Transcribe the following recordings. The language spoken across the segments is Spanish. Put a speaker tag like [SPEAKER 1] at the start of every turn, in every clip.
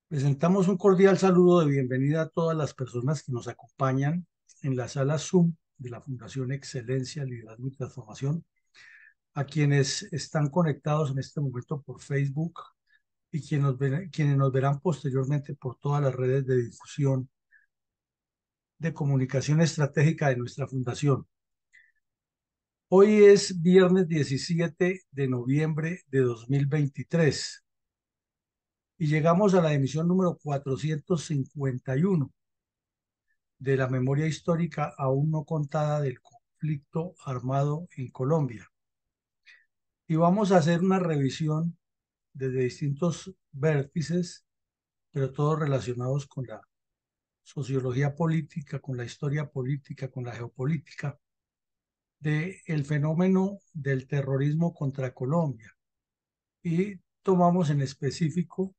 [SPEAKER 1] Presentamos un cordial saludo de bienvenida a todas las personas que nos acompañan en la sala Zoom de la Fundación Excelencia, Liderazgo y Transformación, a quienes están conectados en este momento por Facebook y quienes nos verán posteriormente por todas las redes de difusión de comunicación estratégica de nuestra fundación. Hoy es viernes 17 de noviembre de 2023 y llegamos a la emisión número 451 de la memoria histórica aún no contada del conflicto armado en Colombia. Y vamos a hacer una revisión desde distintos vértices, pero todos relacionados con la sociología política, con la historia política, con la geopolítica, del fenómeno del terrorismo contra Colombia. Y tomamos en específico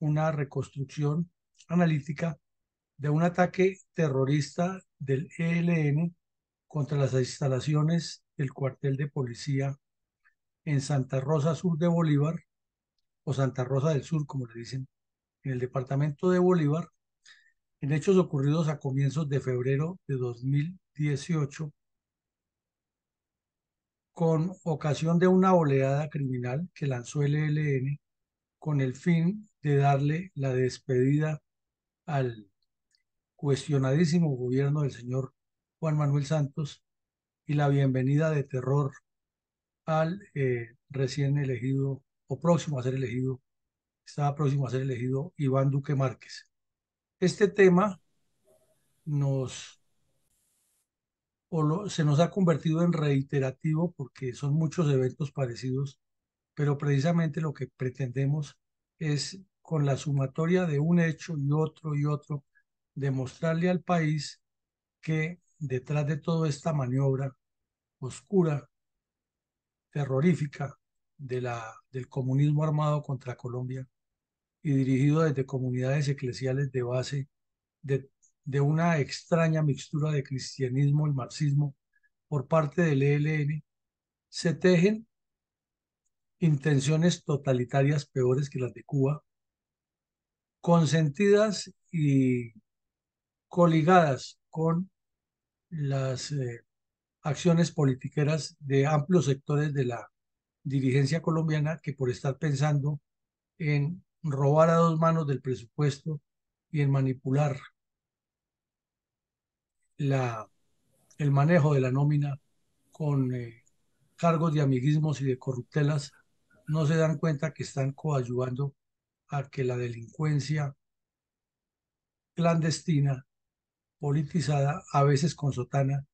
[SPEAKER 1] una reconstrucción analítica de un ataque terrorista del ELN contra las instalaciones del cuartel de policía en Santa Rosa Sur de Bolívar, o Santa Rosa del Sur, como le dicen, en el departamento de Bolívar, en hechos ocurridos a comienzos de febrero de 2018, con ocasión de una oleada criminal que lanzó el ELN con el fin de darle la despedida al cuestionadísimo gobierno del señor Juan Manuel Santos y la bienvenida de terror al recién elegido o próximo a ser elegido, estaba próximo a ser elegido Iván Duque Márquez. Este tema nos, se nos ha convertido en reiterativo porque son muchos eventos parecidos, pero precisamente lo que pretendemos es, con la sumatoria de un hecho y otro, demostrarle al país que detrás de toda esta maniobra oscura, terrorífica del comunismo armado contra Colombia y dirigido desde comunidades eclesiales de base de, de una extraña mixtura de cristianismo y marxismo por parte del ELN, se tejen intenciones totalitarias peores que las de Cuba, consentidas y coligadas con las acciones politiqueras de amplios sectores de la dirigencia colombiana que, por estar pensando en robar a dos manos del presupuesto y en manipular la, el manejo de la nómina con cargos de amiguismos y de corruptelas, no se dan cuenta que están coadyuvando a que la delincuencia clandestina, politizada, a veces con sotana,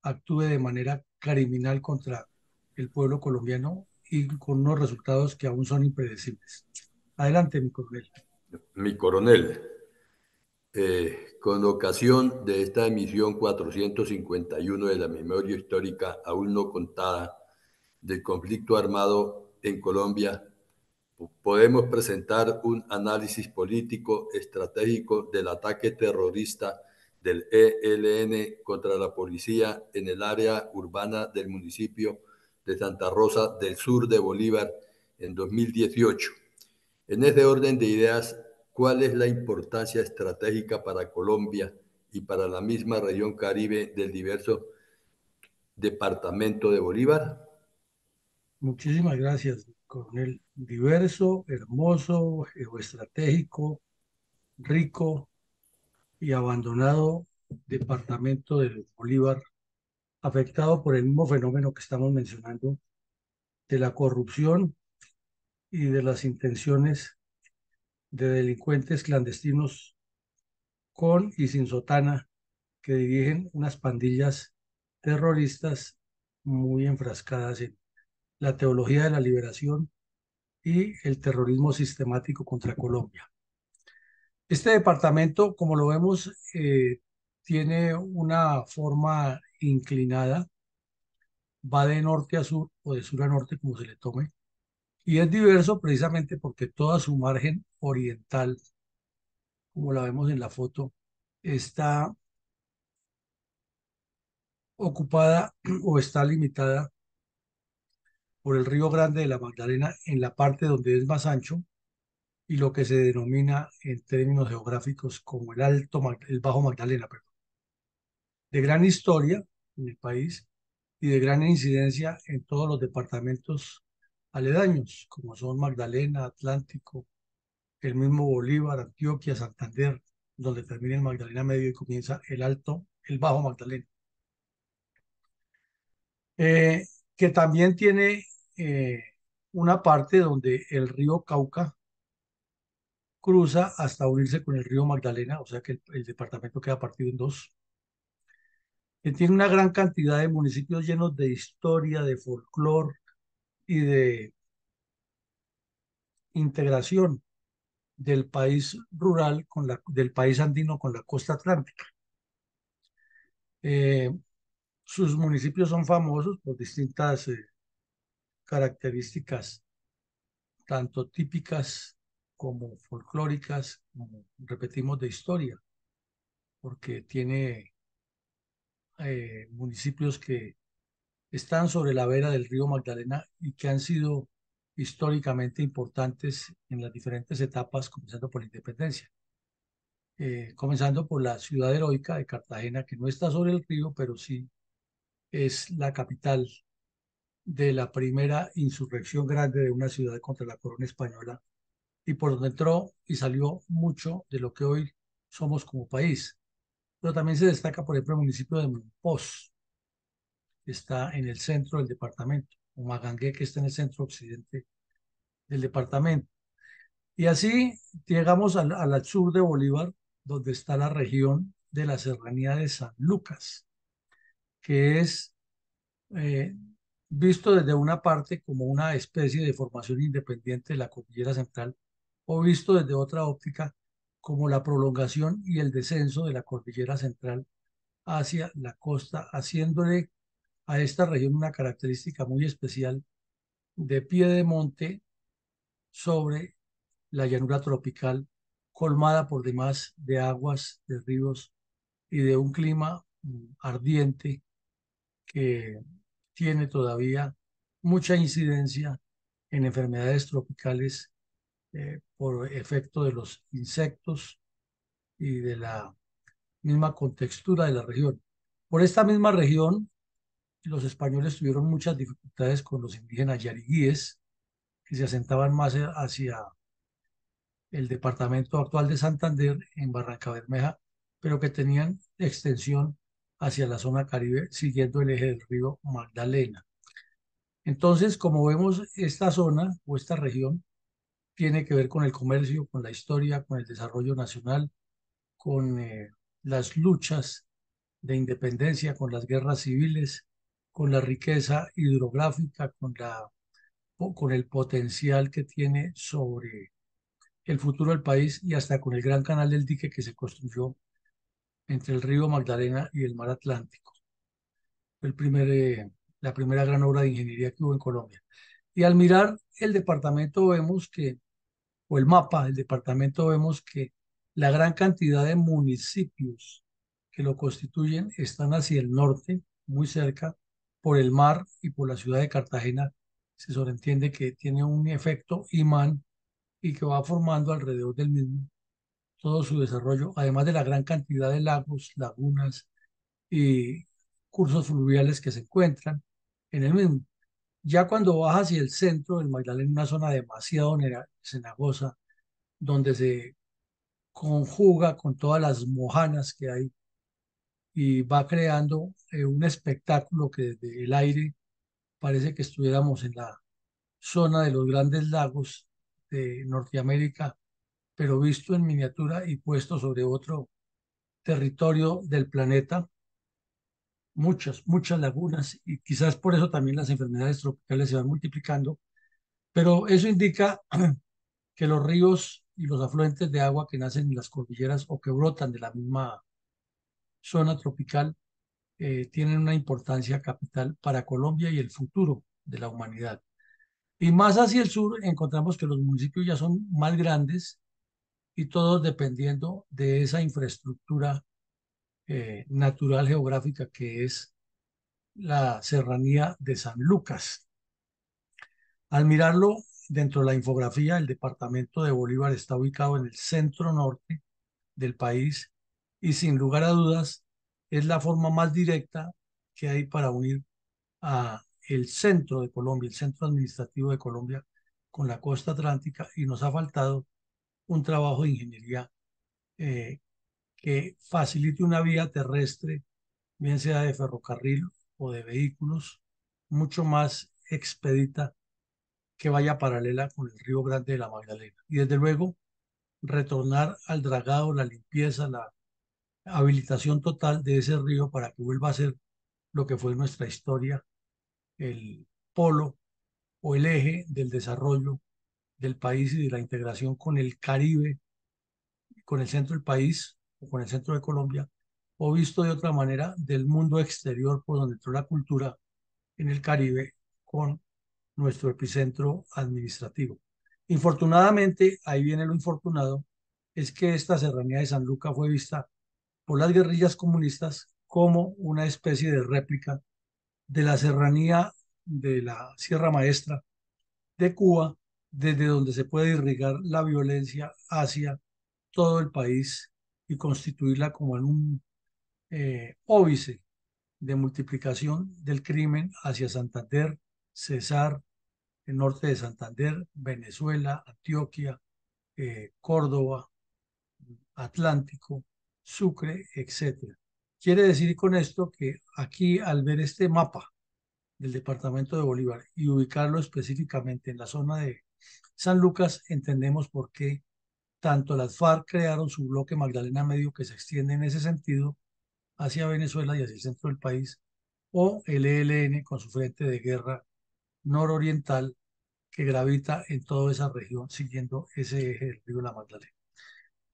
[SPEAKER 1] actúe de manera criminal contra el pueblo colombiano y con unos resultados que aún son impredecibles. Adelante, mi coronel.
[SPEAKER 2] Mi coronel, con ocasión de esta emisión 451 de la memoria histórica aún no contada del conflicto armado en Colombia, podemos presentar un análisis político estratégico del ataque terrorista del ELN contra la policía en el área urbana del municipio de Santa Rosa del Sur de Bolívar en 2018. En ese orden de ideas, ¿cuál es la importancia estratégica para Colombia y para la misma región Caribe del diverso departamento de Bolívar?
[SPEAKER 1] Muchísimas gracias, coronel. Diverso, hermoso, geoestratégico, rico y abandonado departamento de Bolívar, afectado por el mismo fenómeno que estamos mencionando, de la corrupción y de las intenciones de delincuentes clandestinos con y sin sotana que dirigen unas pandillas terroristas muy enfrascadas en la teología de la liberación y el terrorismo sistemático contra Colombia. Este departamento, como lo vemos, tiene una forma inclinada, va de norte a sur o de sur a norte, como se le tome, y es diverso precisamente porque toda su margen oriental, como la vemos en la foto, está ocupada o está limitada por el río Grande de la Magdalena en la parte donde es más ancho y lo que se denomina en términos geográficos como el Bajo Magdalena, perdón, de gran historia en el país y de gran incidencia en todos los departamentos aledaños, como son Magdalena, Atlántico, el mismo Bolívar, Antioquia, Santander, donde termina el Magdalena Medio y comienza el Bajo Magdalena. Eh, que también tiene eh, una parte donde el río Cauca cruza hasta unirse con el río Magdalena, o sea que el departamento queda partido en dos, que tiene una gran cantidad de municipios llenos de historia, de folclore y de integración del país rural del país andino con la costa atlántica. Eh, sus municipios son famosos por distintas características, tanto típicas como folclóricas, como repetimos de historia, porque tiene municipios que están sobre la vera del río Magdalena y que han sido históricamente importantes en las diferentes etapas, comenzando por la independencia. Comenzando por la ciudad heroica de Cartagena, que no está sobre el río, pero sí es la capital de la primera insurrección grande de una ciudad contra la corona española y por donde entró y salió mucho de lo que hoy somos como país. Pero también se destaca, por ejemplo, el municipio de Monpós, que está en el centro del departamento, o Magangué, que está en el centro occidente del departamento. Y así llegamos al sur de Bolívar, donde está la región de la Serranía de San Lucas, que es eh, visto desde una parte como una especie de formación independiente de la cordillera central, o visto desde otra óptica como la prolongación y el descenso de la cordillera central hacia la costa, haciéndole a esta región una característica muy especial de pie de monte sobre la llanura tropical, colmada por demás de aguas, de ríos y de un clima ardiente que tiene todavía mucha incidencia en enfermedades tropicales por efecto de los insectos y de la misma contextura de la región. Por esta misma región, los españoles tuvieron muchas dificultades con los indígenas yariguíes, que se asentaban más hacia el departamento actual de Santander, en Barranca Bermeja, pero que tenían extensión hacia la zona Caribe, siguiendo el eje del río Magdalena. Entonces, como vemos, esta zona o esta región tiene que ver con el comercio, con la historia, con el desarrollo nacional, con las luchas de independencia, con las guerras civiles, con la riqueza hidrográfica, con el potencial que tiene sobre el futuro del país y hasta con el gran canal del dique que se construyó entre el río Magdalena y el mar Atlántico. Fue la primera gran obra de ingeniería que hubo en Colombia. Y al mirar el departamento vemos que, o el mapa del departamento vemos que la gran cantidad de municipios que lo constituyen están hacia el norte, muy cerca, por el mar y por la ciudad de Cartagena. Se sobreentiende que tiene un efecto imán y que va formando alrededor del mismo todo su desarrollo, además de la gran cantidad de lagos, lagunas y cursos fluviales que se encuentran en el mismo. Ya cuando baja hacia el centro del Magdalena, una zona demasiado cenagosa, donde se conjuga con todas las mojanas que hay y va creando un espectáculo que desde el aire parece que estuviéramos en la zona de los grandes lagos de Norteamérica, pero visto en miniatura y puesto sobre otro territorio del planeta, muchas lagunas, y quizás por eso también las enfermedades tropicales se van multiplicando, pero eso indica que los ríos y los afluentes de agua que nacen en las cordilleras o que brotan de la misma zona tropical tienen una importancia capital para Colombia y el futuro de la humanidad. Y más hacia el sur encontramos que los municipios ya son más grandes y todos dependiendo de esa infraestructura natural geográfica que es la serranía de San Lucas. Al mirarlo dentro de la infografía, el departamento de Bolívar está ubicado en el centro norte del país y sin lugar a dudas es la forma más directa que hay para unir a el centro de Colombia, el centro administrativo de Colombia con la costa atlántica y nos ha faltado un trabajo de ingeniería eh, que facilite una vía terrestre, bien sea de ferrocarril o de vehículos, mucho más expedita que vaya paralela con el Río Grande de la Magdalena. Y desde luego, retornar al dragado, la limpieza, la habilitación total de ese río para que vuelva a ser lo que fue nuestra historia, el polo o el eje del desarrollo del país y de la integración con el Caribe, con el centro del país o con el centro de Colombia, o visto de otra manera, del mundo exterior por donde entró la cultura en el Caribe con nuestro epicentro administrativo. Infortunadamente, ahí viene lo infortunado, es que esta serranía de San Luca fue vista por las guerrillas comunistas como una especie de réplica de la serranía de la Sierra Maestra de Cuba, desde donde se puede irrigar la violencia hacia todo el país y constituirla como en un óbice de multiplicación del crimen hacia Santander, Cesar, el norte de Santander, Venezuela, Antioquia, Córdoba, Atlántico, Sucre, etcétera. Quiere decir con esto que aquí, al ver este mapa del departamento de Bolívar y ubicarlo específicamente en la zona de San Lucas, entendemos por qué tanto las FARC crearon su bloque Magdalena Medio que se extiende en ese sentido hacia Venezuela y hacia el centro del país, o el ELN con su frente de guerra nororiental que gravita en toda esa región siguiendo ese eje del río La Magdalena.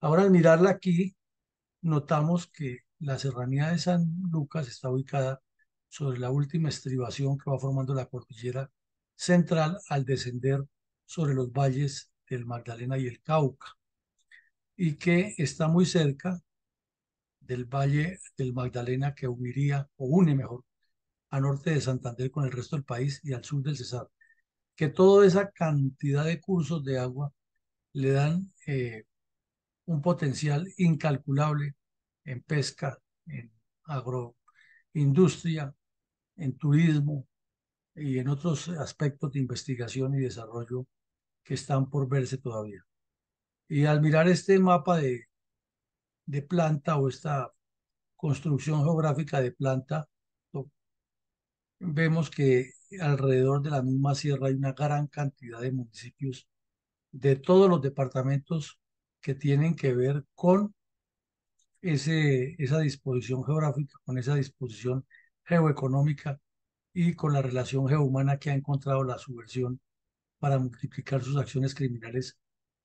[SPEAKER 1] Ahora al mirarla aquí, notamos que la serranía de San Lucas está ubicada sobre la última estribación que va formando la cordillera central al descender sobre los valles del Magdalena y el Cauca, y que está muy cerca del valle del Magdalena que uniría, o une mejor, a norte de Santander con el resto del país y al sur del Cesar, que toda esa cantidad de cursos de agua le dan un potencial incalculable en pesca, en agroindustria, en turismo y en otros aspectos de investigación y desarrollo que están por verse todavía. Y al mirar este mapa de planta o esta construcción geográfica de planta, vemos que alrededor de la misma sierra hay una gran cantidad de municipios de todos los departamentos que tienen que ver con esa disposición geográfica, con esa disposición geoeconómica y con la relación geohumana que ha encontrado la subversión para multiplicar sus acciones criminales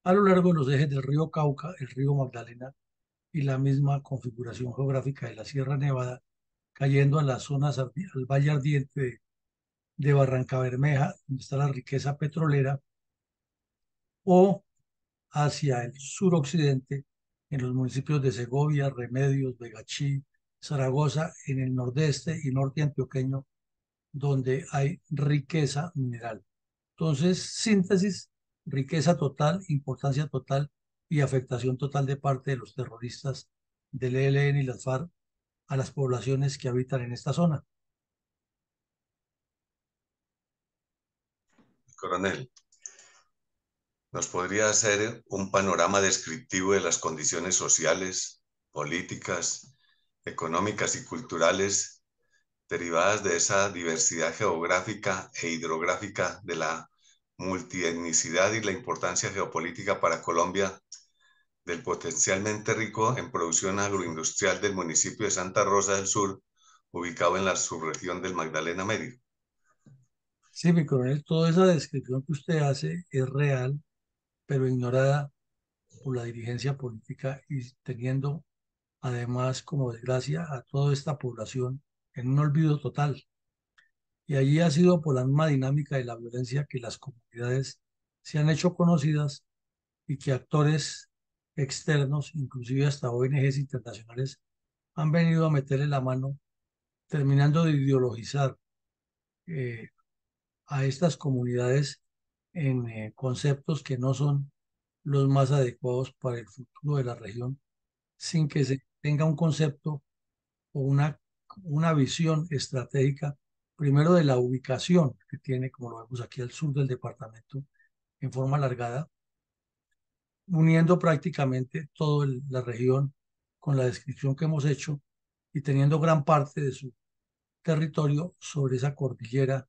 [SPEAKER 1] a lo largo de los ejes del río Cauca, el río Magdalena y la misma configuración geográfica de la Sierra Nevada, cayendo a las zonas, al valle ardiente de Barranca Bermeja, donde está la riqueza petrolera, o hacia el suroccidente, en los municipios de Segovia, Remedios, Vegachí, Zaragoza, en el nordeste y norte antioqueño, donde hay riqueza mineral. Entonces, síntesis, riqueza total, importancia total y afectación total de parte de los terroristas del ELN y las FARC a las poblaciones que habitan en esta zona.
[SPEAKER 3] Coronel, ¿nos podría hacer un panorama descriptivo de las condiciones sociales, políticas, económicas y culturales derivadas de esa diversidad geográfica e hidrográfica, de la multietnicidad y la importancia geopolítica para Colombia del potencialmente rico en producción agroindustrial del municipio de Santa Rosa del Sur, ubicado en la subregión del Magdalena Medio?
[SPEAKER 1] Sí, mi coronel, toda esa descripción que usted hace es real, pero ignorada por la dirigencia política y teniendo además como desgracia a toda esta población en un olvido total. Y allí ha sido por la misma dinámica de la violencia que las comunidades se han hecho conocidas y que actores externos, inclusive hasta ONGs internacionales, han venido a meterle la mano, terminando de ideologizar eh, a estas comunidades en conceptos que no son los más adecuados para el futuro de la región, sin que se tenga un concepto o una visión estratégica, primero de la ubicación que tiene, como lo vemos aquí al sur del departamento, en forma alargada, uniendo prácticamente toda la región con la descripción que hemos hecho y teniendo gran parte de su territorio sobre esa cordillera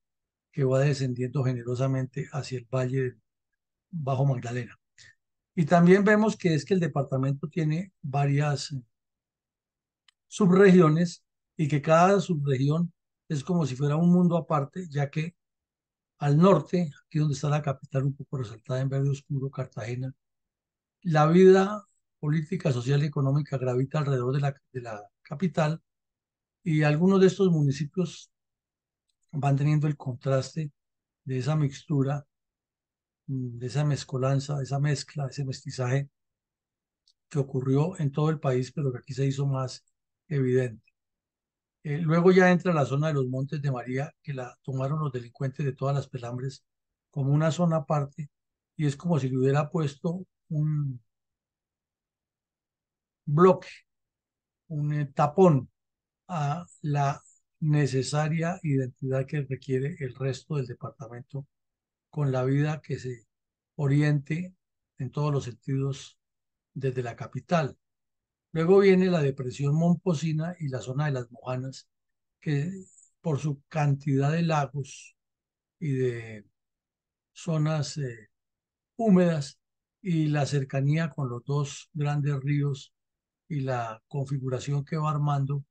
[SPEAKER 1] que va descendiendo generosamente hacia el valle del Bajo Magdalena. Y también vemos que es que el departamento tiene varias subregiones y que cada subregión es como si fuera un mundo aparte, ya que al norte, aquí donde está la capital un poco resaltada en verde oscuro, Cartagena, la vida política, social y económica gravita alrededor de la capital y algunos de estos municipios van teniendo el contraste de esa mixtura, de esa mezcolanza, de esa mezcla, ese mestizaje que ocurrió en todo el país, pero que aquí se hizo más evidente. Luego ya entra la zona de los Montes de María, que la tomaron los delincuentes de todas las pelambres como una zona aparte, y es como si le hubiera puesto un bloque, un tapón a la necesaria identidad que requiere el resto del departamento con la vida que se oriente en todos los sentidos desde la capital. Luego viene la depresión momposina y la zona de las Mojanas, que por su cantidad de lagos y de zonas húmedas y la cercanía con los dos grandes ríos y la configuración que va armando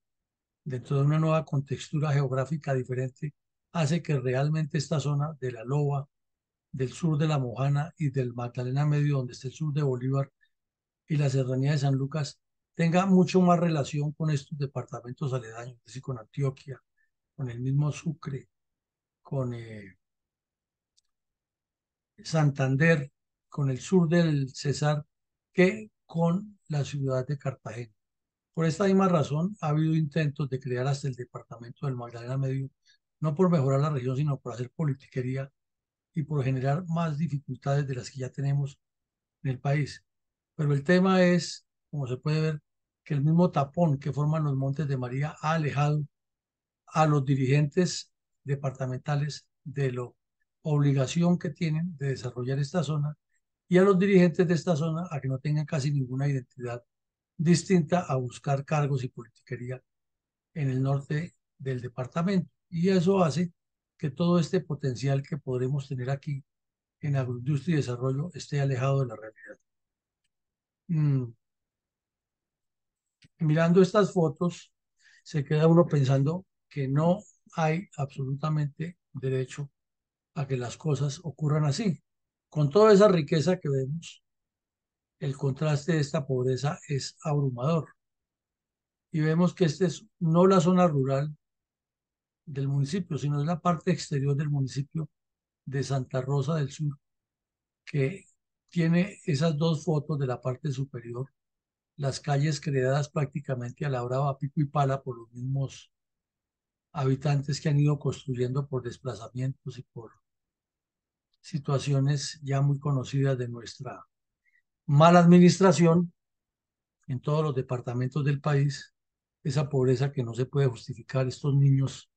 [SPEAKER 1] dentro de una nueva contextura geográfica diferente, hace que realmente esta zona de la Loba, del sur de la Mojana y del Magdalena Medio, donde está el sur de Bolívar y la serranía de San Lucas, tenga mucho más relación con estos departamentos aledaños, es decir, con Antioquia, con el mismo Sucre, con Santander, con el sur del Cesar, que con la ciudad de Cartagena. Por esta misma razón, ha habido intentos de crear hasta el departamento del Magdalena Medio, no por mejorar la región, sino por hacer politiquería y por generar más dificultades de las que ya tenemos en el país. Pero el tema es, como se puede ver, que el mismo tapón que forman los Montes de María ha alejado a los dirigentes departamentales de la obligación que tienen de desarrollar esta zona y a los dirigentes de esta zona a que no tengan casi ninguna identidad distinta a buscar cargos y politiquería en el norte del departamento. Y eso hace que todo este potencial que podremos tener aquí en agroindustria y desarrollo esté alejado de la realidad. Mirando estas fotos, se queda uno pensando que no hay absolutamente derecho a que las cosas ocurran así. Con toda esa riqueza que vemos, el contraste de esta pobreza es abrumador. Y vemos que esta es no la zona rural del municipio, sino es la parte exterior del municipio de Santa Rosa del Sur, que tiene esas dos fotos de la parte superior, las calles creadas prácticamente a la brava, pico y pala por los mismos habitantes que han ido construyendo por desplazamientos y por situaciones ya muy conocidas de nuestra mala administración en todos los departamentos del país, esa pobreza que no se puede justificar, estos niños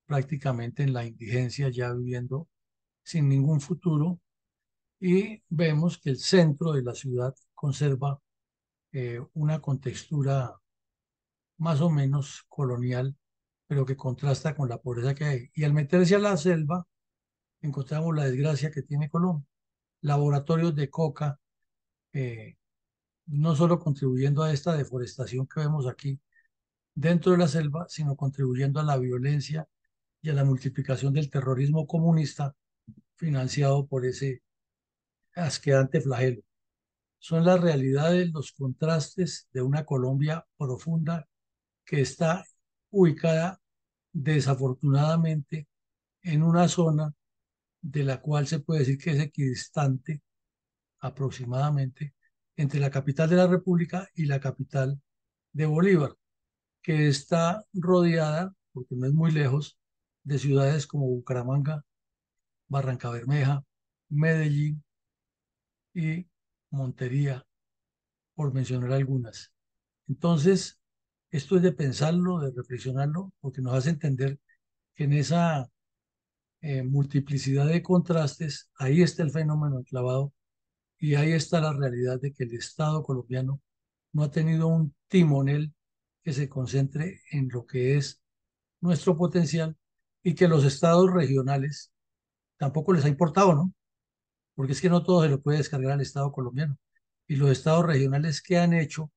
[SPEAKER 1] prácticamente en la indigencia ya viviendo sin ningún futuro, y vemos que el centro de la ciudad conserva una contextura más o menos colonial, pero que contrasta con la pobreza que hay. Y al meterse a la selva, encontramos la desgracia que tiene Colombia. Laboratorios de coca, eh, no solo contribuyendo a esta deforestación que vemos aquí dentro de la selva, sino contribuyendo a la violencia y a la multiplicación del terrorismo comunista financiado por ese asqueante flagelo. Son las realidades, los contrastes de una Colombia profunda que está ubicada desafortunadamente en una zona de la cual se puede decir que es equidistante aproximadamente entre la capital de la República y la capital de Bolívar, que está rodeada, porque no es muy lejos, de ciudades como Bucaramanga, Barrancabermeja, Medellín y Montería, por mencionar algunas. Entonces, esto es de pensarlo, de reflexionarlo, porque nos hace entender que en esa multiplicidad de contrastes, ahí está el fenómeno enclavado y ahí está la realidad de que el Estado colombiano no ha tenido un timonel que se concentre en lo que es nuestro potencial y que los estados regionales tampoco les ha importado, ¿no? Porque es que no todo se lo puede descargar al Estado colombiano. Y los estados regionales, ¿qué han hecho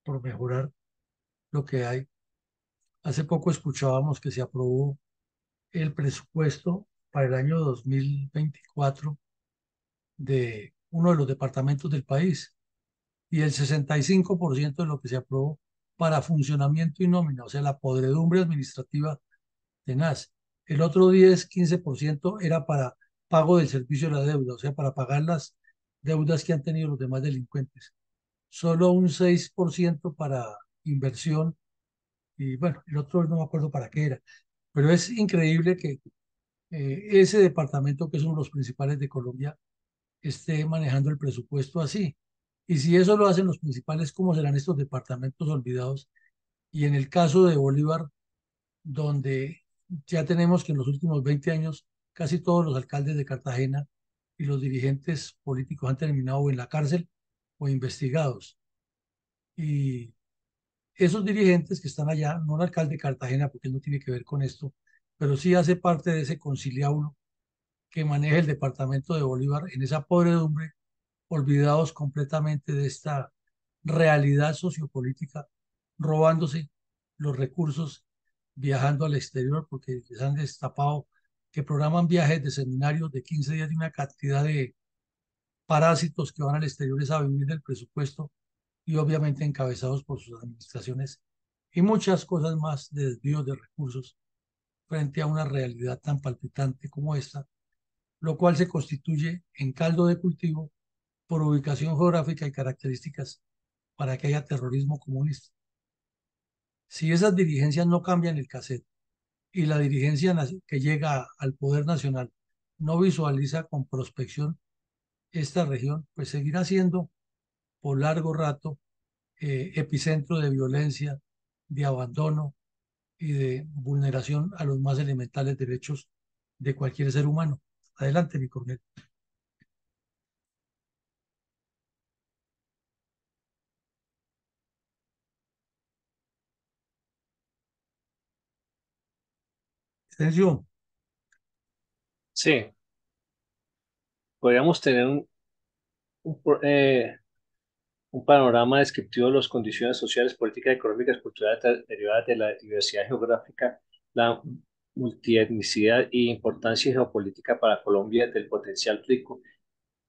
[SPEAKER 1] por mejorar lo que hay? Hace poco escuchábamos que se aprobó el presupuesto para el año 2024 de uno de los departamentos del país y el 65% de lo que se aprobó para funcionamiento y nómina, o sea, la podredumbre administrativa tenaz. El otro 10-15% era para pago del servicio de la deuda, o sea, para pagar las deudas que han tenido los demás delincuentes. Solo un 6% para inversión y bueno, el otro no me acuerdo para qué era. Pero es increíble que ese departamento, que es uno de los principales de Colombia, esté manejando el presupuesto así. Y si eso lo hacen los principales, ¿cómo serán estos departamentos olvidados? Y en el caso de Bolívar, donde ya tenemos que en los últimos 20 años casi todos los alcaldes de Cartagena y los dirigentes políticos han terminado o en la cárcel o investigados. Y esos dirigentes que están allá, no el alcalde de Cartagena, porque él no tiene que ver con esto, pero sí hace parte de ese conciliábulo que maneja el departamento de Bolívar en esa podredumbre, olvidados completamente de esta realidad sociopolítica, robándose los recursos, viajando al exterior, porque les han destapado que programan viajes de seminarios de 15 días de una cantidad de parásitos que van al exterior es a vivir del presupuesto y obviamente encabezados por sus administraciones y muchas cosas más de desvíos de recursos frente a una realidad tan palpitante como esta, lo cual se constituye en caldo de cultivo por ubicación geográfica y características para que haya terrorismo comunista. Si esas dirigencias no cambian el cassette y la dirigencia que llega al poder nacional no visualiza con prospección esta región, pues seguirá siendo por largo rato epicentro de violencia, de abandono y de vulneración a los más elementales derechos de cualquier ser humano. Adelante, mi coronel. Extensión.
[SPEAKER 4] Sí, podríamos tener un panorama descriptivo de las condiciones sociales, políticas, económicas, culturales derivadas de la diversidad geográfica, la multietnicidad y importancia geopolítica para Colombia del potencial rico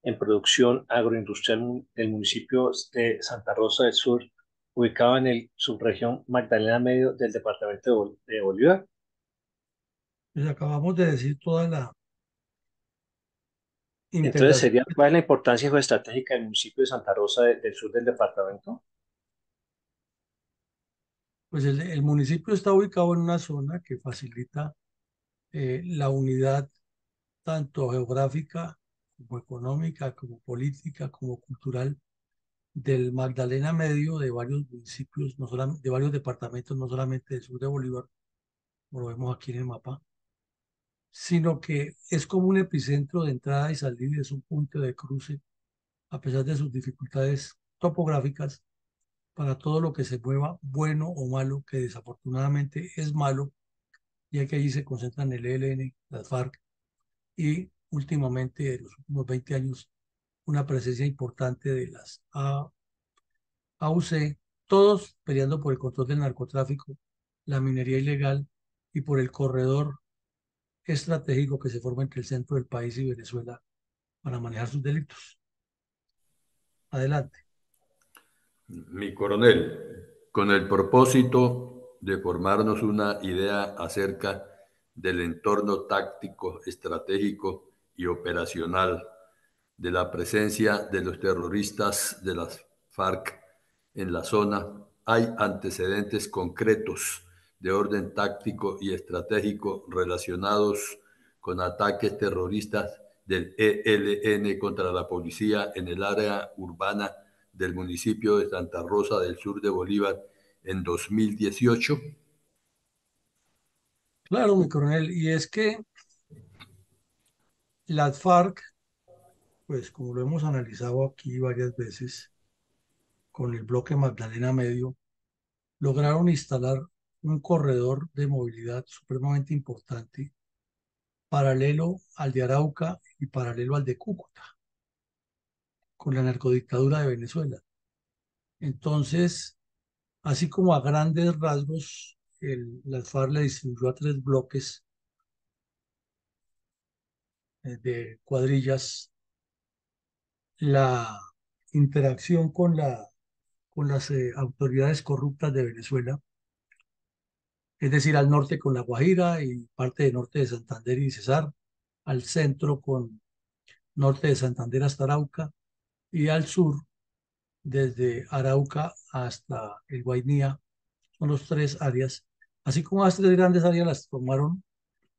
[SPEAKER 4] en producción agroindustrial del municipio de Santa Rosa del Sur, ubicado en el subregión Magdalena Medio del departamento de Bolívar.
[SPEAKER 1] Pues acabamos de decir toda la
[SPEAKER 4] Entonces,
[SPEAKER 1] integración.
[SPEAKER 4] sería, ¿cuál es la importancia geoestratégica del municipio de Santa Rosa del Sur del departamento?
[SPEAKER 1] Pues el municipio está ubicado en una zona que facilita la unidad tanto geográfica como económica, como política, como cultural del Magdalena Medio, de varios municipios, no solamente, de varios departamentos, no solamente del sur de Bolívar, como lo vemos aquí en el mapa, sino que es como un epicentro de entrada y salida y es un punto de cruce, a pesar de sus dificultades topográficas, para todo lo que se mueva, bueno o malo, que desafortunadamente es malo, ya que allí se concentran el ELN, las FARC y últimamente, en los últimos 20 años, una presencia importante de las AUC, todos peleando por el control del narcotráfico, la minería ilegal y por el corredor estratégico que se forma entre el centro del país y Venezuela para manejar sus delitos. Adelante.
[SPEAKER 2] Mi coronel, con el propósito de formarnos una idea acerca del entorno táctico, estratégico y operacional de la presencia de los terroristas de las FARC en la zona, hay antecedentes concretos de orden táctico y estratégico relacionados con ataques terroristas del ELN contra la policía en el área urbana del municipio de Santa Rosa del Sur de Bolívar en 2018?
[SPEAKER 1] Claro, mi coronel, y es que las FARC, pues como lo hemos analizado aquí varias veces, con el bloque Magdalena Medio, lograron instalar un corredor de movilidad supremamente importante, paralelo al de Arauca y paralelo al de Cúcuta, con la narcodictadura de Venezuela. Entonces, así como a grandes rasgos, las FARC le distribuyó a tres bloques de cuadrillas la interacción con las autoridades corruptas de Venezuela, es decir, al norte con La Guajira y parte del norte de Santander y Cesar, al centro con norte de Santander hasta Arauca y al sur desde Arauca hasta el Guainía. Son los tres áreas. Así como las tres grandes áreas las tomaron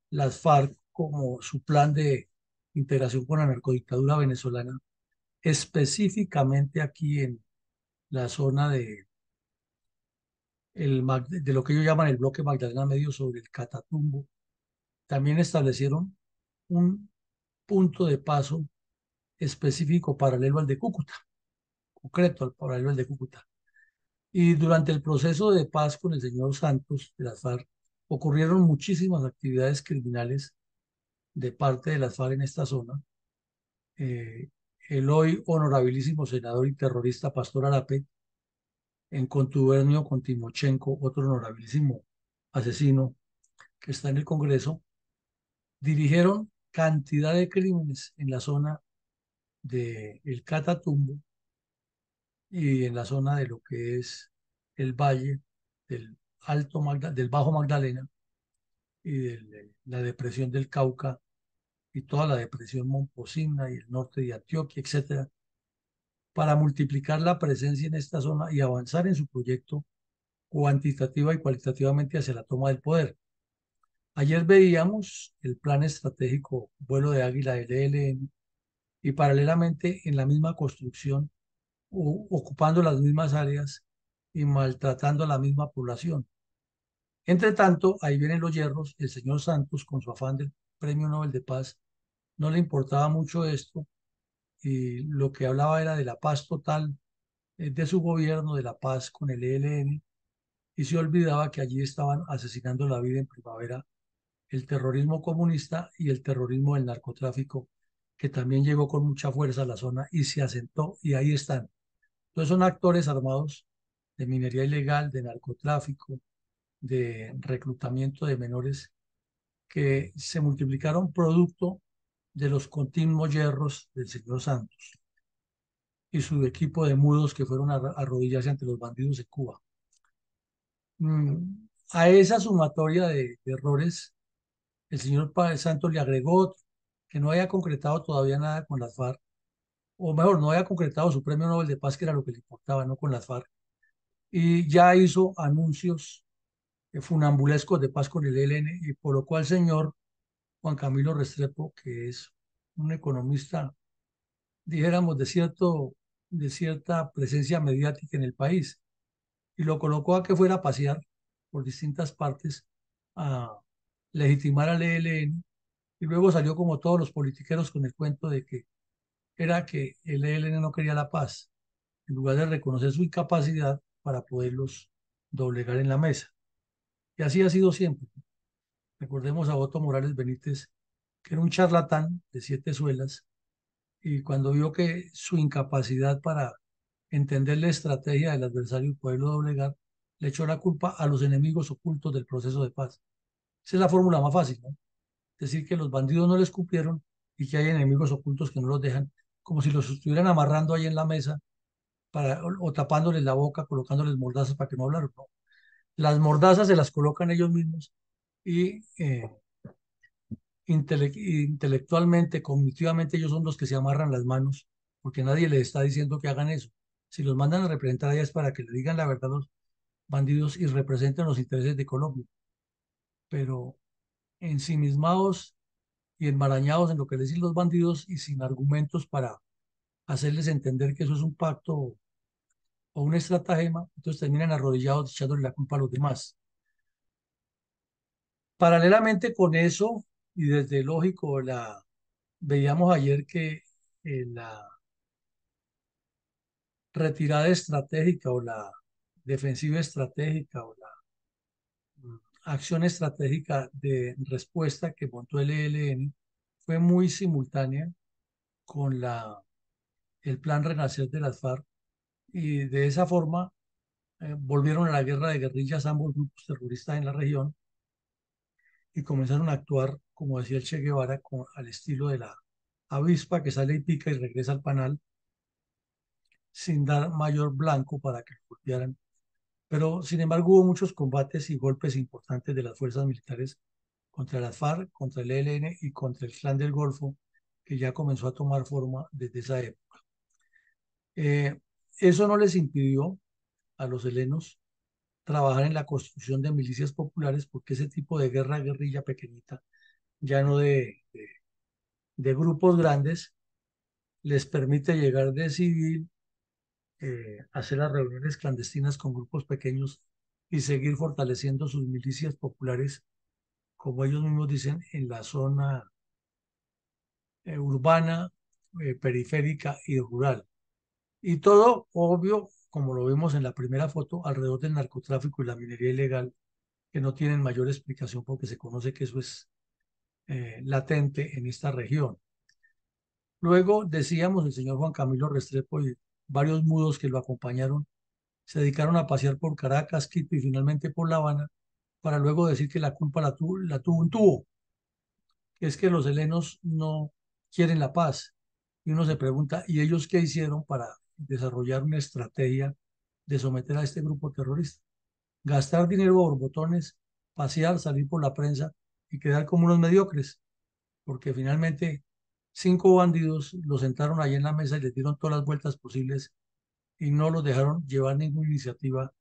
[SPEAKER 1] las FARC como su plan de integración con la narcodictadura venezolana, específicamente aquí en la zona de lo que ellos llaman el bloque Magdalena Medio sobre el Catatumbo. También establecieron un punto de paso específico paralelo al de Cúcuta, concreto al paralelo al de Cúcuta. Y durante el proceso de paz con el señor Santos de las FARC, ocurrieron muchísimas actividades criminales de parte de las FARC en esta zona. Eh, el hoy honorabilísimo senador y terrorista Pastor Arape, en contubernio con Timochenko, otro honorabilísimo asesino que está en el Congreso, dirigieron cantidad de crímenes en la zona del Catatumbo y en la zona de lo que es el valle del del Bajo Magdalena y de la depresión del Cauca y toda la depresión Momposina y el norte de Antioquia, etcétera, para multiplicar la presencia en esta zona y avanzar en su proyecto cuantitativa y cualitativamente hacia la toma del poder. Ayer veíamos el plan estratégico Vuelo de Águila del ELN y paralelamente en la misma construcción, ocupando las mismas áreas y maltratando a la misma población. Entre tanto, ahí vienen los hierros, el señor Santos con su afán del Premio Nobel de Paz no le importaba mucho esto y lo que hablaba era de la paz total de su gobierno, de la paz con el ELN y se olvidaba que allí estaban asesinando la vida en primavera el terrorismo comunista y el terrorismo del narcotráfico, que también llegó con mucha fuerza a la zona y se asentó, y ahí están. Entonces son actores armados de minería ilegal, de narcotráfico, de reclutamiento de menores, que se multiplicaron producto de los continuos hierros del señor Santos y su equipo de mudos que fueron a arrodillarse ante los bandidos de Cuba. A esa sumatoria de errores, el señor Padre Santos le agregó otro, que no haya concretado todavía nada con las FARC, o mejor, no haya concretado su premio Nobel de Paz, que era lo que le importaba, no con las FARC, y ya hizo anuncios funambulescos de paz con el ELN, y colocó al señor Juan Camilo Restrepo, que es un economista, dijéramos, de cierta presencia mediática en el país, y lo colocó a que fuera a pasear por distintas partes a legitimar al ELN, y luego salió como todos los politiqueros con el cuento de que era que el ELN no quería la paz, en lugar de reconocer su incapacidad para poderlos doblegar en la mesa. Y así ha sido siempre. Recordemos a Otto Morales Benítez, que era un charlatán de siete suelas, y cuando vio que su incapacidad para entender la estrategia del adversario y poderlo doblegar, le echó la culpa a los enemigos ocultos del proceso de paz. Esa es la fórmula más fácil, ¿no? Decir que los bandidos no les cumplieron y que hay enemigos ocultos que no los dejan, como si los estuvieran amarrando ahí en la mesa o tapándoles la boca, colocándoles mordazas para que no hablaran. No. Las mordazas se las colocan ellos mismos y intelectualmente, cognitivamente, ellos son los que se amarran las manos, porque nadie les está diciendo que hagan eso. Si los mandan a representar allá es para que le digan la verdad a los bandidos y representen los intereses de Colombia. Pero ensimismados y enmarañados en lo que les dicen los bandidos y sin argumentos para hacerles entender que eso es un pacto o un estratagema, entonces terminan arrodillados echándole la culpa a los demás. Paralelamente con eso, y desde lógico, veíamos ayer que la retirada estratégica o la defensiva estratégica o la acción estratégica de respuesta que montó el ELN fue muy simultánea con el plan Renacer de las FARC y de esa forma volvieron a la guerra de guerrillas ambos grupos terroristas en la región y comenzaron a actuar, como decía el Che Guevara, al estilo de la avispa que sale y pica y regresa al panal sin dar mayor blanco para que lo golpearan. Pero, sin embargo, hubo muchos combates y golpes importantes de las fuerzas militares contra las FARC, contra el ELN y contra el Clan del Golfo, que ya comenzó a tomar forma desde esa época. Eso no les impidió a los helenos trabajar en la construcción de milicias populares, porque ese tipo de guerrilla pequeñita, ya no de grupos grandes, les permite llegar de civil, hacer las reuniones clandestinas con grupos pequeños y seguir fortaleciendo sus milicias populares, como ellos mismos dicen, en la zona urbana, periférica y rural. Y todo, obvio, como lo vemos en la primera foto, alrededor del narcotráfico y la minería ilegal, que no tienen mayor explicación porque se conoce que eso es latente en esta región. Luego, decíamos, el señor Juan Camilo Restrepo y varios mudos que lo acompañaron se dedicaron a pasear por Caracas, Quito y finalmente por La Habana, para luego decir que la culpa la tuvo un tubo, que es que los helenos no quieren la paz. Y uno se pregunta, ¿y ellos qué hicieron para desarrollar una estrategia de someter a este grupo terrorista? Gastar dinero por botones, pasear, salir por la prensa y quedar como unos mediocres, porque finalmente 5 bandidos los sentaron ahí en la mesa y les dieron todas las vueltas posibles y no los dejaron llevar ninguna iniciativa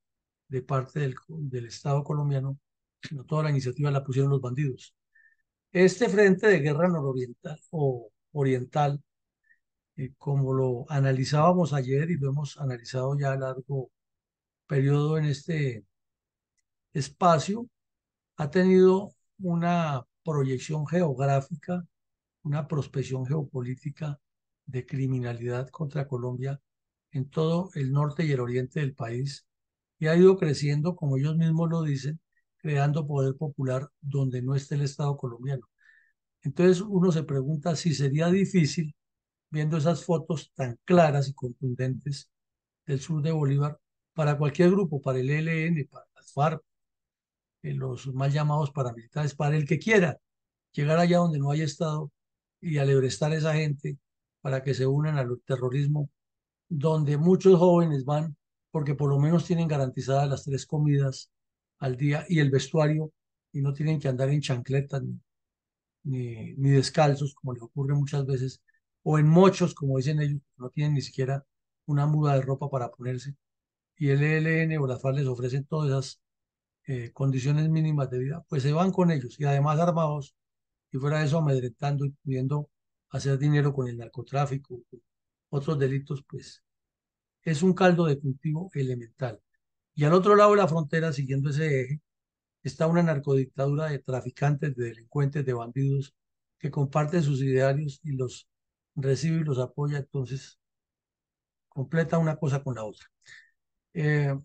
[SPEAKER 1] de parte del Estado colombiano, sino toda la iniciativa la pusieron los bandidos. Este frente de guerra nororiental o oriental, como lo analizábamos ayer y lo hemos analizado ya a largo periodo en este espacio, ha tenido una proyección geográfica, una prospección geopolítica de criminalidad contra Colombia en todo el norte y el oriente del país y ha ido creciendo, como ellos mismos lo dicen, creando poder popular donde no esté el Estado colombiano. Entonces uno se pregunta si sería difícil, viendo esas fotos tan claras y contundentes del sur de Bolívar, para cualquier grupo, para el ELN, para las FARC, los mal llamados paramilitares, para el que quiera llegar allá donde no hay Estado y alebrestar a esa gente para que se unan al terrorismo, donde muchos jóvenes van porque por lo menos tienen garantizadas las 3 comidas al día y el vestuario y no tienen que andar en chancletas ni descalzos, como les ocurre muchas veces, o en mochos, como dicen ellos, no tienen ni siquiera una muda de ropa para ponerse. Y el ELN o las FARC les ofrecen todas esas condiciones mínimas de vida, pues se van con ellos y además armados y fuera de eso amedrentando y pudiendo hacer dinero con el narcotráfico, con otros delitos, pues es un caldo de cultivo elemental. Y al otro lado de la frontera, siguiendo ese eje, está una narcodictadura de traficantes, de delincuentes, de bandidos, que comparten sus idearios y los recibe y los apoya, entonces completa una cosa con la otra. Eh,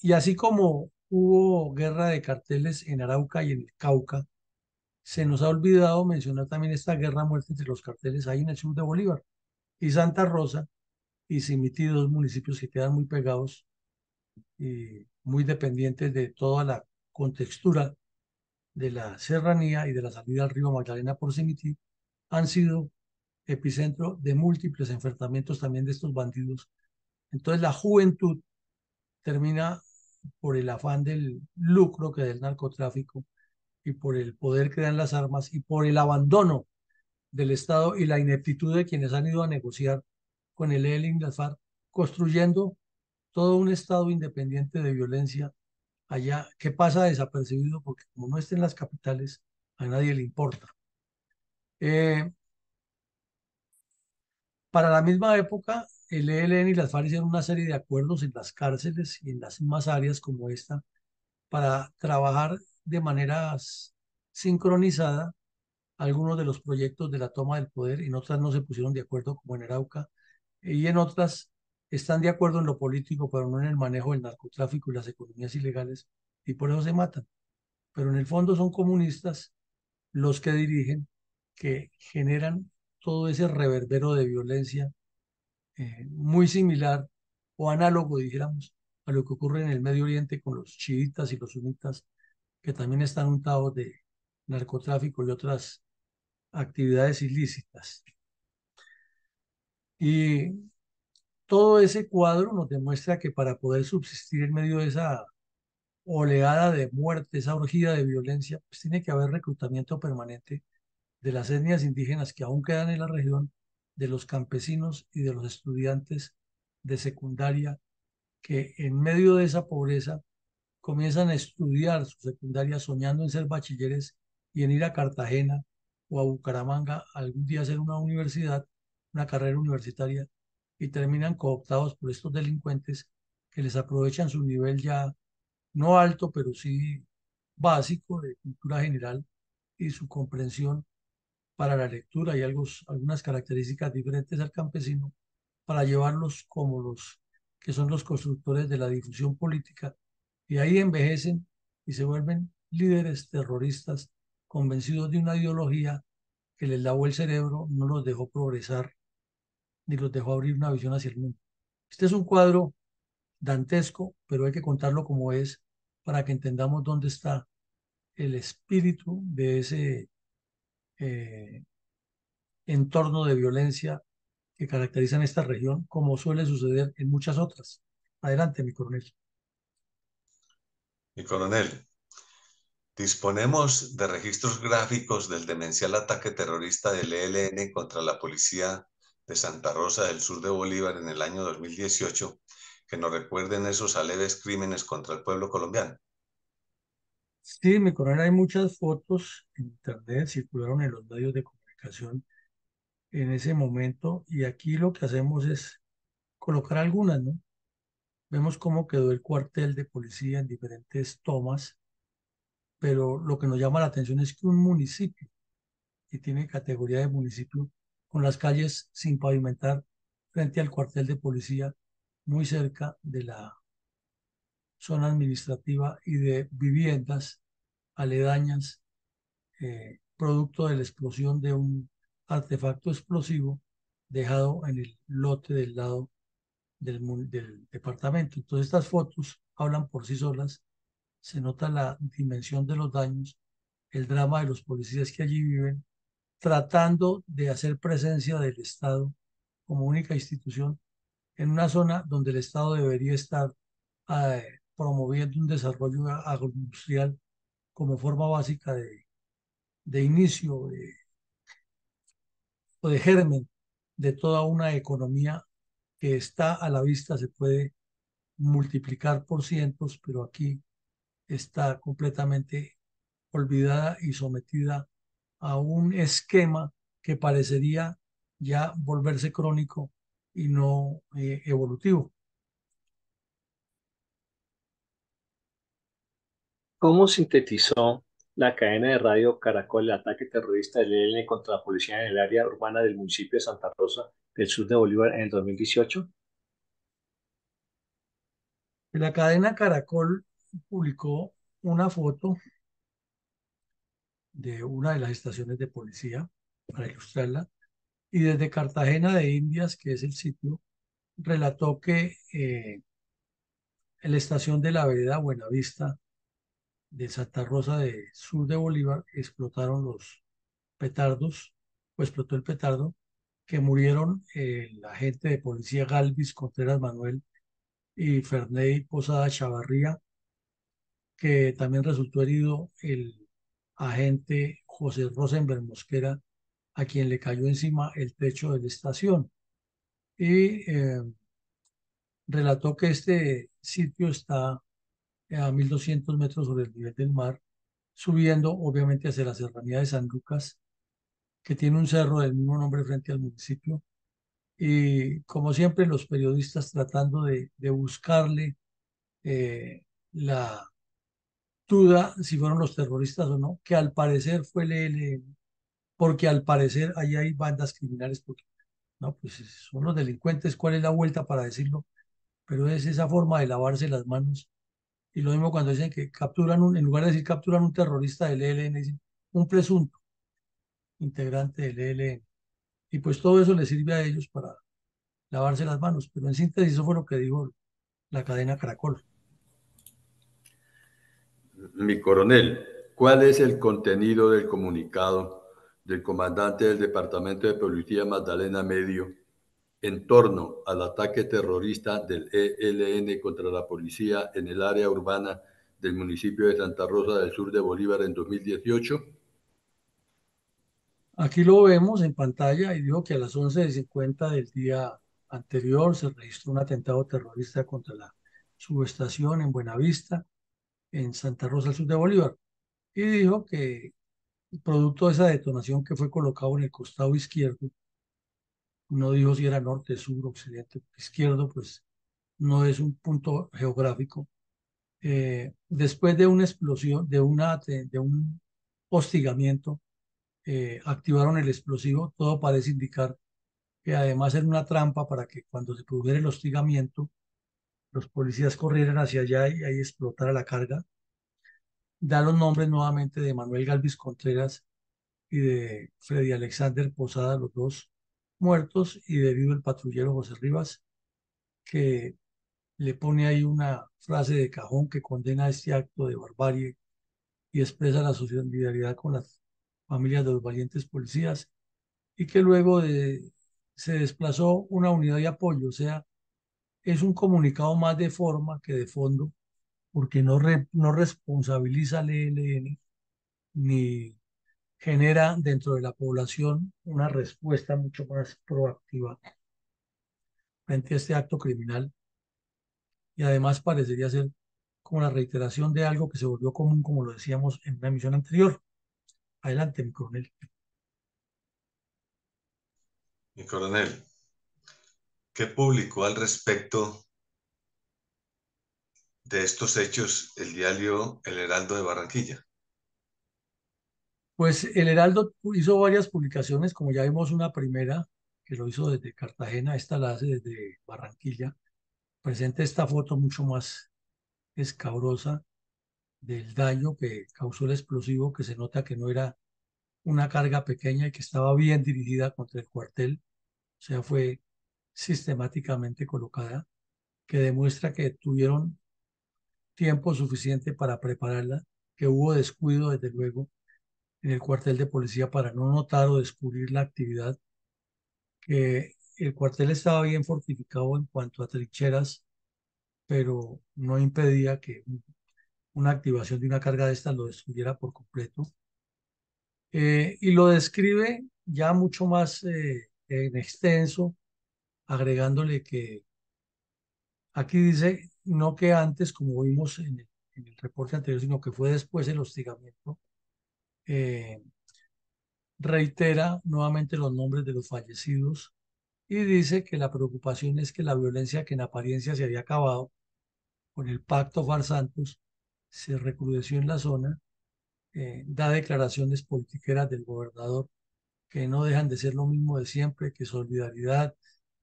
[SPEAKER 1] y así como hubo guerra de carteles en Arauca y en el Cauca, se nos ha olvidado mencionar también esta guerra a muerte entre los carteles ahí en el sur de Bolívar y Santa Rosa y Simití, 2 municipios que quedan muy pegados y muy dependientes de toda la contextura de la serranía y de la salida al río Magdalena por Simití, han sido epicentro de múltiples enfrentamientos también de estos bandidos. Entonces la juventud termina por el afán del lucro que da el narcotráfico y por el poder que dan las armas y por el abandono del Estado y la ineptitud de quienes han ido a negociar con el ELN y las FARC, construyendo todo un Estado independiente de violencia allá que pasa desapercibido porque como no está en las capitales, a nadie le importa. Eh, para la misma época, el ELN y las FARC hicieron una serie de acuerdos en las cárceles y en las mismas áreas como esta para trabajar de manera sincronizada algunos de los proyectos de la toma del poder. En otras no se pusieron de acuerdo, como en Arauca, y en otras están de acuerdo en lo político, pero no en el manejo del narcotráfico y las economías ilegales, y por eso se matan. Pero en el fondo son comunistas los que dirigen, que generan todo ese reverbero de violencia muy similar o análogo, dijéramos, a lo que ocurre en el Medio Oriente con los chiitas y los sunitas, que también están untados de narcotráfico y otras actividades ilícitas. Y todo ese cuadro nos demuestra que para poder subsistir en medio de esa oleada de muerte, esa orgía de violencia, pues tiene que haber reclutamiento permanente de las etnias indígenas que aún quedan en la región, de los campesinos y de los estudiantes de secundaria que en medio de esa pobreza comienzan a estudiar su secundaria soñando en ser bachilleres y en ir a Cartagena o a Bucaramanga algún día a hacer una universidad, una carrera universitaria, y terminan cooptados por estos delincuentes que les aprovechan su nivel ya no alto, pero sí básico de cultura general y su comprensión para la lectura y algunas características diferentes al campesino para llevarlos como los que son los constructores de la difusión política, y ahí envejecen y se vuelven líderes terroristas convencidos de una ideología que les lavó el cerebro, no los dejó progresar ni los dejó abrir una visión hacia el mundo. Este es un cuadro dantesco, pero hay que contarlo como es para que entendamos dónde está el espíritu de ese eh, entorno de violencia que caracterizan esta región, como suele suceder en muchas otras. Adelante, mi coronel.
[SPEAKER 3] Mi coronel, disponemos de registros gráficos del demencial ataque terrorista del ELN contra la policía de Santa Rosa del sur de Bolívar en el año 2018 que nos recuerden esos aleves crímenes contra el pueblo colombiano.
[SPEAKER 1] Sí, mi coronel, hay muchas fotos en internet, circularon en los medios de comunicación en ese momento, y aquí lo que hacemos es colocar algunas, ¿no? Vemos cómo quedó el cuartel de policía en diferentes tomas, pero lo que nos llama la atención es que un municipio que tiene categoría de municipio, con las calles sin pavimentar frente al cuartel de policía, muy cerca de la zona administrativa y de viviendas aledañas, producto de la explosión de un artefacto explosivo dejado en el lote del lado del departamento. Entonces estas fotos hablan por sí solas, se nota la dimensión de los daños, el drama de los policías que allí viven, tratando de hacer presencia del Estado como única institución en una zona donde el Estado debería estar promoviendo un desarrollo agroindustrial como forma básica de inicio o de germen de toda una economía que está a la vista, se puede multiplicar por cientos, pero aquí está completamente olvidada y sometida a un esquema que parecería ya volverse crónico y no evolutivo.
[SPEAKER 4] ¿Cómo sintetizó la cadena de radio Caracol el ataque terrorista del ELN contra la policía en el área urbana del municipio de Santa Rosa del sur de Bolívar en el 2018?
[SPEAKER 1] La cadena Caracol publicó una foto de una de las estaciones de policía para ilustrarla, y desde Cartagena de Indias, que es el sitio, relató que en la estación de la vereda Buenavista de Santa Rosa de sur de Bolívar explotaron los petardos, o explotó el petardo, que murieron el agente de policía Galvis Contreras Manuel y Ferney Posada Chavarría, que también resultó herido el agente José Rosenberg Mosquera, a quien le cayó encima el techo de la estación. Y relató que este sitio está a 1.200 metros sobre el nivel del mar, subiendo obviamente hacia la serranía de San Lucas, que tiene un cerro del mismo nombre frente al municipio. Y como siempre, los periodistas tratando de buscarle la duda si fueron los terroristas o no, que al parecer fue el ELN, porque al parecer ahí hay bandas criminales, porque no, pues son los delincuentes, ¿cuál es la vuelta para decirlo? Pero es esa forma de lavarse las manos. Y lo mismo cuando dicen que capturan en lugar de decir capturan un terrorista del ELN, dicen un presunto integrante del ELN. Y pues todo eso les sirve a ellos para lavarse las manos. Pero en síntesis, eso fue lo que dijo la cadena Caracol.
[SPEAKER 2] Mi coronel, ¿cuál es el contenido del comunicado del comandante del Departamento de Policía Magdalena Medio en torno al ataque terrorista del ELN contra la policía en el área urbana del municipio de Santa Rosa del Sur de Bolívar en 2018?
[SPEAKER 1] Aquí lo vemos en pantalla y dijo que a las 11:50 del día anterior se registró un atentado terrorista contra la subestación en Buenavista, en Santa Rosa del Sur de Bolívar. Y dijo que producto de esa detonación que fue colocado en el costado izquierdo, no dijo si era norte, sur, occidente, izquierdo, pues no es un punto geográfico. Después de una explosión, de un hostigamiento, activaron el explosivo. Todo parece indicar que además era una trampa para que cuando se produjera el hostigamiento, los policías corrieran hacia allá y ahí explotara la carga. Da los nombres nuevamente de Manuel Galvis Contreras y de Freddy Alexander Posada, los dos muertos, y debido el patrullero José Rivas, que le pone ahí una frase de cajón que condena este acto de barbarie y expresa la solidaridad con las familias de los valientes policías, y que luego se desplazó una unidad de apoyo. O sea, es un comunicado más de forma que de fondo, porque no responsabiliza al ELN ni genera dentro de la población una respuesta mucho más proactiva frente a este acto criminal, y además parecería ser como la reiteración de algo que se volvió común, como lo decíamos en una emisión anterior. Adelante, mi coronel.
[SPEAKER 3] Mi coronel, ¿qué publicó al respecto de estos hechos el diario El Heraldo de Barranquilla?
[SPEAKER 1] Pues el Heraldo hizo varias publicaciones, como ya vimos una primera que lo hizo desde Cartagena, esta la hace desde Barranquilla. Presenta esta foto mucho más escabrosa del daño que causó el explosivo, que se nota que no era una carga pequeña y que estaba bien dirigida contra el cuartel, o sea, fue sistemáticamente colocada, que demuestra que tuvieron tiempo suficiente para prepararla, que hubo descuido, desde luego, en el cuartel de policía para no notar o descubrir la actividad, que el cuartel estaba bien fortificado en cuanto a trincheras, pero no impedía que una activación de una carga de estas lo destruyera por completo. Y lo describe ya mucho más en extenso, agregándole que aquí dice, no que antes, como vimos en el reporte anterior, sino que fue después el hostigamiento. eh, Reitera nuevamente los nombres de los fallecidos y dice que la preocupación es que la violencia que en apariencia se había acabado con el pacto Far-Santos se recrudeció en la zona. Da declaraciones politiqueras del gobernador que no dejan de ser lo mismo de siempre, que solidaridad,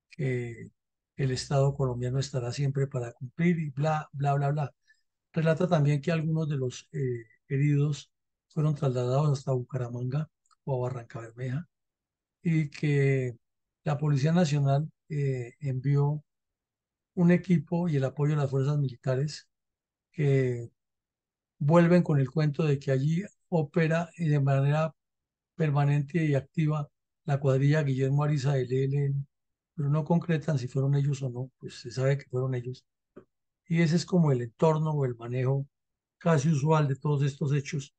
[SPEAKER 1] que el Estado colombiano estará siempre para cumplir y bla, bla, bla, bla. Relata también que algunos de los heridos fueron trasladados hasta Bucaramanga o a Barrancabermeja, y que la Policía Nacional envió un equipo y el apoyo de las fuerzas militares, que vuelven con el cuento de que allí opera y de manera permanente y activa la cuadrilla Guillermo Ariza del ELN, pero no concretan si fueron ellos o no, pues se sabe que fueron ellos. Y ese es como el entorno o el manejo casi usual de todos estos hechos.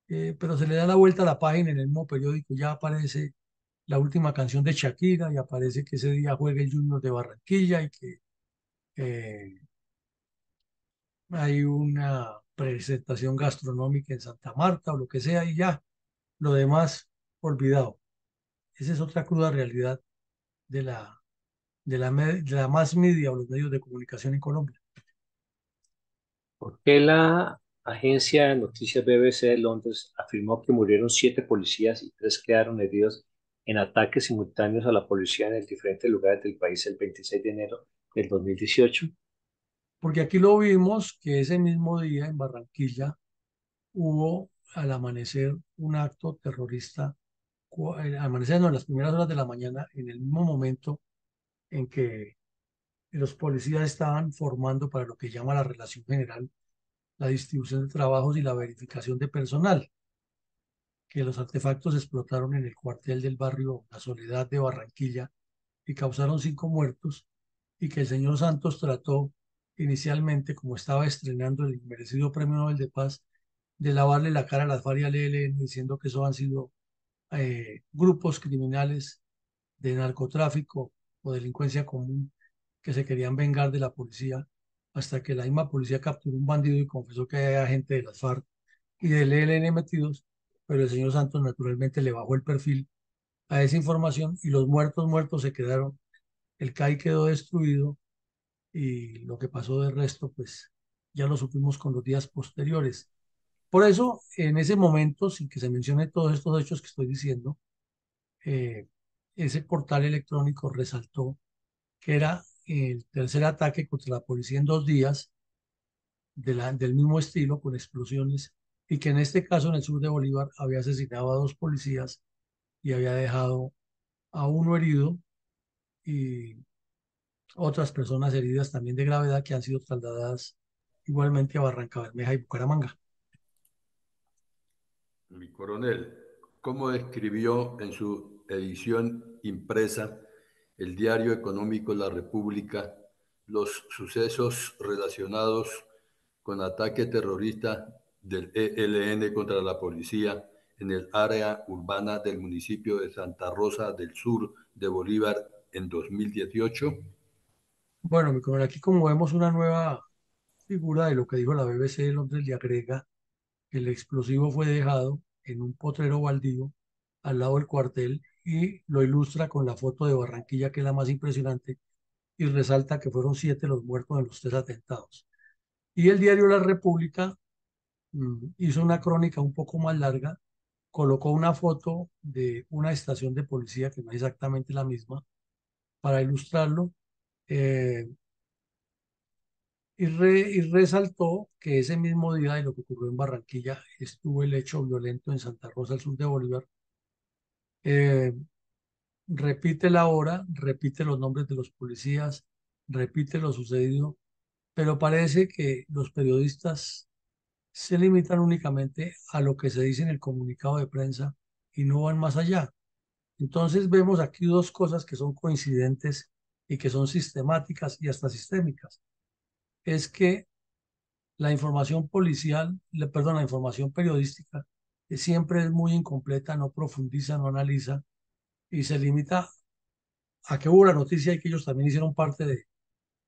[SPEAKER 1] Pero se le da la vuelta a la página en el mismo periódico, ya aparece la última canción de Shakira y aparece que ese día juega el Junior de Barranquilla y que eh, hay una presentación gastronómica en Santa Marta o lo que sea, y ya lo demás olvidado. Esa es otra cruda realidad de de la más media o los medios de comunicación en Colombia.
[SPEAKER 4] ¿Por qué la agencia de noticias BBC de Londres afirmó que murieron 7 policías y 3 quedaron heridos en ataques simultáneos a la policía en diferentes lugares del país el 26 de enero del 2018?
[SPEAKER 1] Porque aquí lo vimos que ese mismo día en Barranquilla hubo al amanecer un acto terrorista, al amanecer no, en las primeras horas de la mañana, en el mismo momento en que los policías estaban formando para lo que llama la relación general, la distribución de trabajos y la verificación de personal, que los artefactos explotaron en el cuartel del barrio La Soledad de Barranquilla y causaron 5 muertos, y que el señor Santos trató inicialmente, como estaba estrenando el merecido Premio Nobel de Paz, de lavarle la cara a las FARC y al ELN diciendo que eso han sido grupos criminales de narcotráfico o delincuencia común que se querían vengar de la policía, hasta que la misma policía capturó un bandido y confesó que había gente de las FARC y del ELN metidos, pero el señor Santos naturalmente le bajó el perfil a esa información y los muertos se quedaron, el CAI quedó destruido y lo que pasó de resto, pues ya lo supimos con los días posteriores. Por eso, en ese momento, sin que se mencione todos estos hechos que estoy diciendo, eh, ese portal electrónico resaltó que era el tercer ataque contra la policía en 2 días del mismo estilo, con explosiones, y que en este caso en el sur de Bolívar había asesinado a 2 policías y había dejado a uno herido y otras personas heridas también de gravedad que han sido trasladadas igualmente a Barranca Bermeja y Bucaramanga.
[SPEAKER 2] Mi coronel, ¿cómo describió en su edición impresa el diario económico La República los sucesos relacionados con ataque terrorista del ELN contra la policía en el área urbana del municipio de Santa Rosa del Sur de Bolívar en 2018?
[SPEAKER 1] Bueno, mi coronel, aquí como vemos una nueva figura de lo que dijo la BBC de Londres, le agrega que el explosivo fue dejado en un potrero baldío al lado del cuartel y lo ilustra con la foto de Barranquilla, que es la más impresionante, y resalta que fueron 7 los muertos en los 3 atentados. Y el diario La República hizo una crónica un poco más larga, colocó una foto de una estación de policía que no es exactamente la misma para ilustrarlo, eh, y resaltó que ese mismo día de lo que ocurrió en Barranquilla estuvo el hecho violento en Santa Rosa, al sur de Bolívar. Eh, Repite la hora, repite los nombres de los policías, repite lo sucedido, pero parece que los periodistas se limitan únicamente a lo que se dice en el comunicado de prensa y no van más allá. Entonces vemos aquí 2 cosas que son coincidentes y que son sistemáticas y hasta sistémicas. Es que la información policial, perdón, la información periodística siempre es muy incompleta, no profundiza, no analiza y se limita a que hubo la noticia y que ellos también hicieron parte de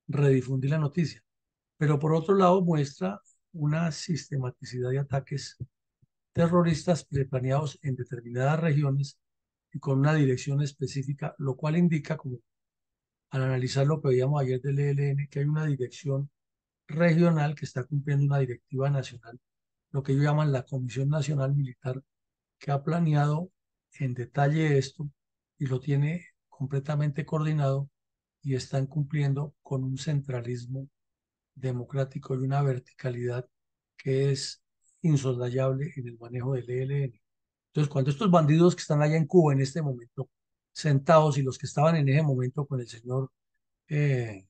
[SPEAKER 1] redifundir la noticia. Pero por otro lado muestra una sistematicidad de ataques terroristas preplaneados en determinadas regiones y con una dirección específica, lo cual indica, como al analizar lo que veíamos ayer del ELN, que hay una dirección regional que está cumpliendo una directiva nacional, lo que ellos llaman la Comisión Nacional Militar, que ha planeado en detalle esto y lo tiene completamente coordinado y están cumpliendo con un centralismo democrático y una verticalidad que es insoslayable en el manejo del ELN. Entonces, cuando estos bandidos que están allá en Cuba en este momento, sentados, y los que estaban en ese momento con el señor eh,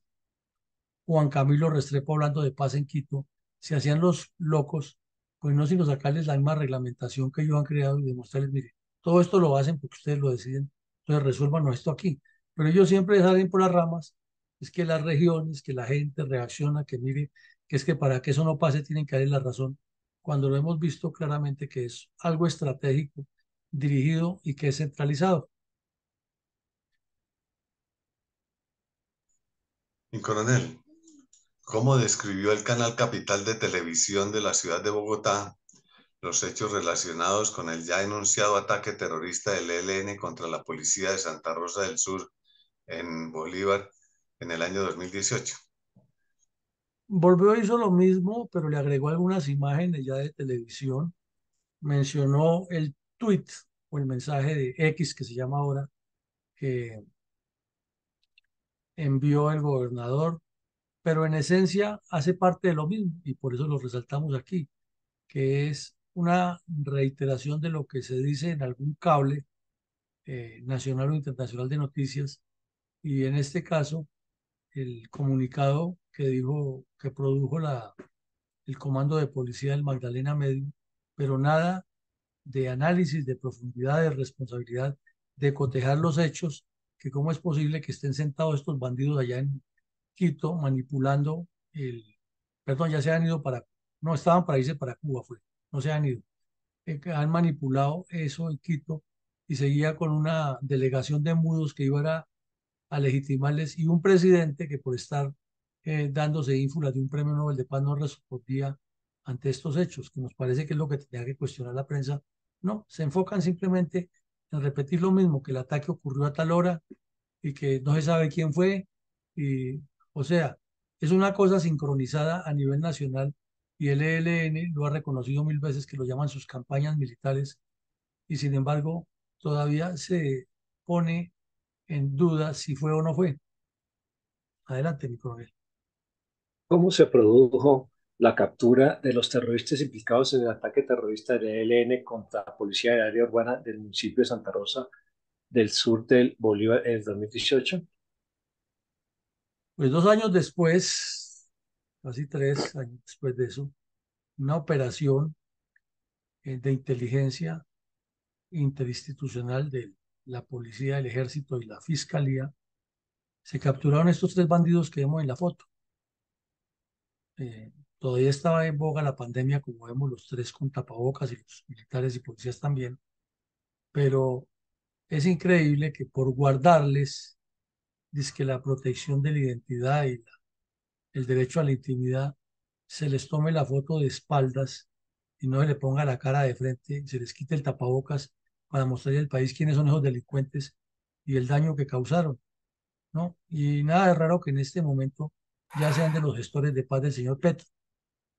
[SPEAKER 1] Juan Camilo Restrepo hablando de paz en Quito, se hacían los locos, pues no sino sacarles la misma reglamentación que ellos han creado y demostrarles, mire, todo esto lo hacen porque ustedes lo deciden, entonces resuélvanos esto aquí. Pero ellos siempre salen por las ramas, es que las regiones, que la gente reacciona, que mire, que es que para que eso no pase tienen que darle la razón, cuando lo hemos visto claramente que es algo estratégico, dirigido y que es centralizado.
[SPEAKER 3] Mi coronel, ¿cómo describió el canal Capital de Televisión de la ciudad de Bogotá los hechos relacionados con el ya denunciado ataque terrorista del ELN contra la policía de Santa Rosa del Sur en Bolívar en el año 2018.
[SPEAKER 1] Volvió, hizo lo mismo, pero le agregó algunas imágenes ya de televisión. Mencionó el tweet o el mensaje de X, que se llama ahora, que envió el gobernador, pero en esencia hace parte de lo mismo y por eso lo resaltamos aquí, que es una reiteración de lo que se dice en algún cable nacional o internacional de noticias, y en este caso el comunicado que dijo, que produjo el Comando de Policía del Magdalena Medio, pero nada de análisis, de profundidad, de responsabilidad, de cotejar los hechos, que cómo es posible que estén sentados estos bandidos allá en Quito manipulando perdón, ya se han ido no estaban para irse para Cuba, no se han ido, que han manipulado eso en Quito y seguía con una delegación de mudos que iba a legitimarles y un presidente que por estar dándose ínfulas de un premio Nobel de Paz no respondía ante estos hechos, que nos parece que es lo que tenía que cuestionar la prensa. No, se enfocan simplemente en repetir lo mismo, que el ataque ocurrió a tal hora y que no se sabe quién fue. Y, o sea, es una cosa sincronizada a nivel nacional y el ELN lo ha reconocido mil veces que lo llaman sus campañas militares y sin embargo todavía se pone en duda si fue o no fue. Adelante, mi coronel.
[SPEAKER 4] ¿Cómo se produjo la captura de los terroristas implicados en el ataque terrorista del ELN contra la policía del área urbana del municipio de Santa Rosa del Sur del Bolívar en el 2018?
[SPEAKER 1] Pues 2 años después, casi 3 años después de eso, una operación de inteligencia interinstitucional de la policía, el ejército y la fiscalía, se capturaron estos tres bandidos que vemos en la foto. Todavía estaba en boga la pandemia, como vemos los tres con tapabocas y los militares y policías también, pero es increíble que por guardarles, dizque la protección de la identidad y el derecho a la intimidad, se les tome la foto de espaldas y no se le ponga la cara de frente, se les quite el tapabocas para mostrarle al país quiénes son esos delincuentes y el daño que causaron, ¿no? Y nada de raro que en este momento ya sean de los gestores de paz del señor Petro.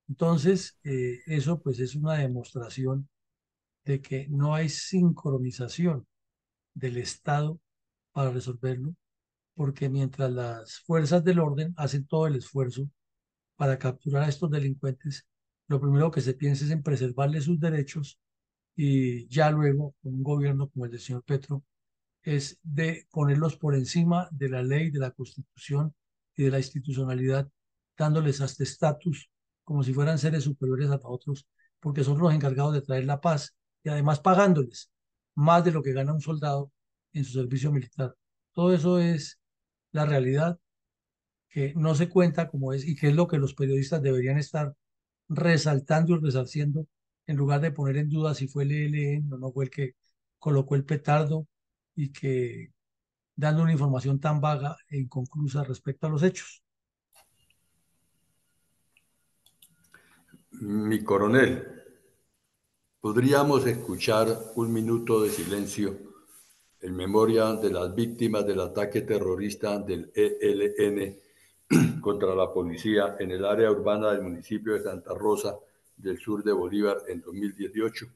[SPEAKER 1] Entonces, eso pues es una demostración de que no hay sincronización del Estado para resolverlo, porque mientras las fuerzas del orden hacen todo el esfuerzo para capturar a estos delincuentes, lo primero que se piensa es en preservarles sus derechos y ya luego, con un gobierno como el del señor Petro, es de ponerlos por encima de la ley, de la constitución y de la institucionalidad, dándoles hasta estatus como si fueran seres superiores a nosotros, porque son los encargados de traer la paz y además pagándoles más de lo que gana un soldado en su servicio militar. Todo eso es la realidad que no se cuenta como es y que es lo que los periodistas deberían estar resaltando y resarciendo en lugar de poner en duda si fue el ELN o no fue el que colocó el petardo y que dando una información tan vaga e inconclusa respecto a los hechos.
[SPEAKER 2] Mi coronel, podríamos escuchar un minuto de silencio en memoria de las víctimas del ataque terrorista del ELN contra la policía en el área urbana del municipio de Santa Rosa del Sur de Bolívar en 2018.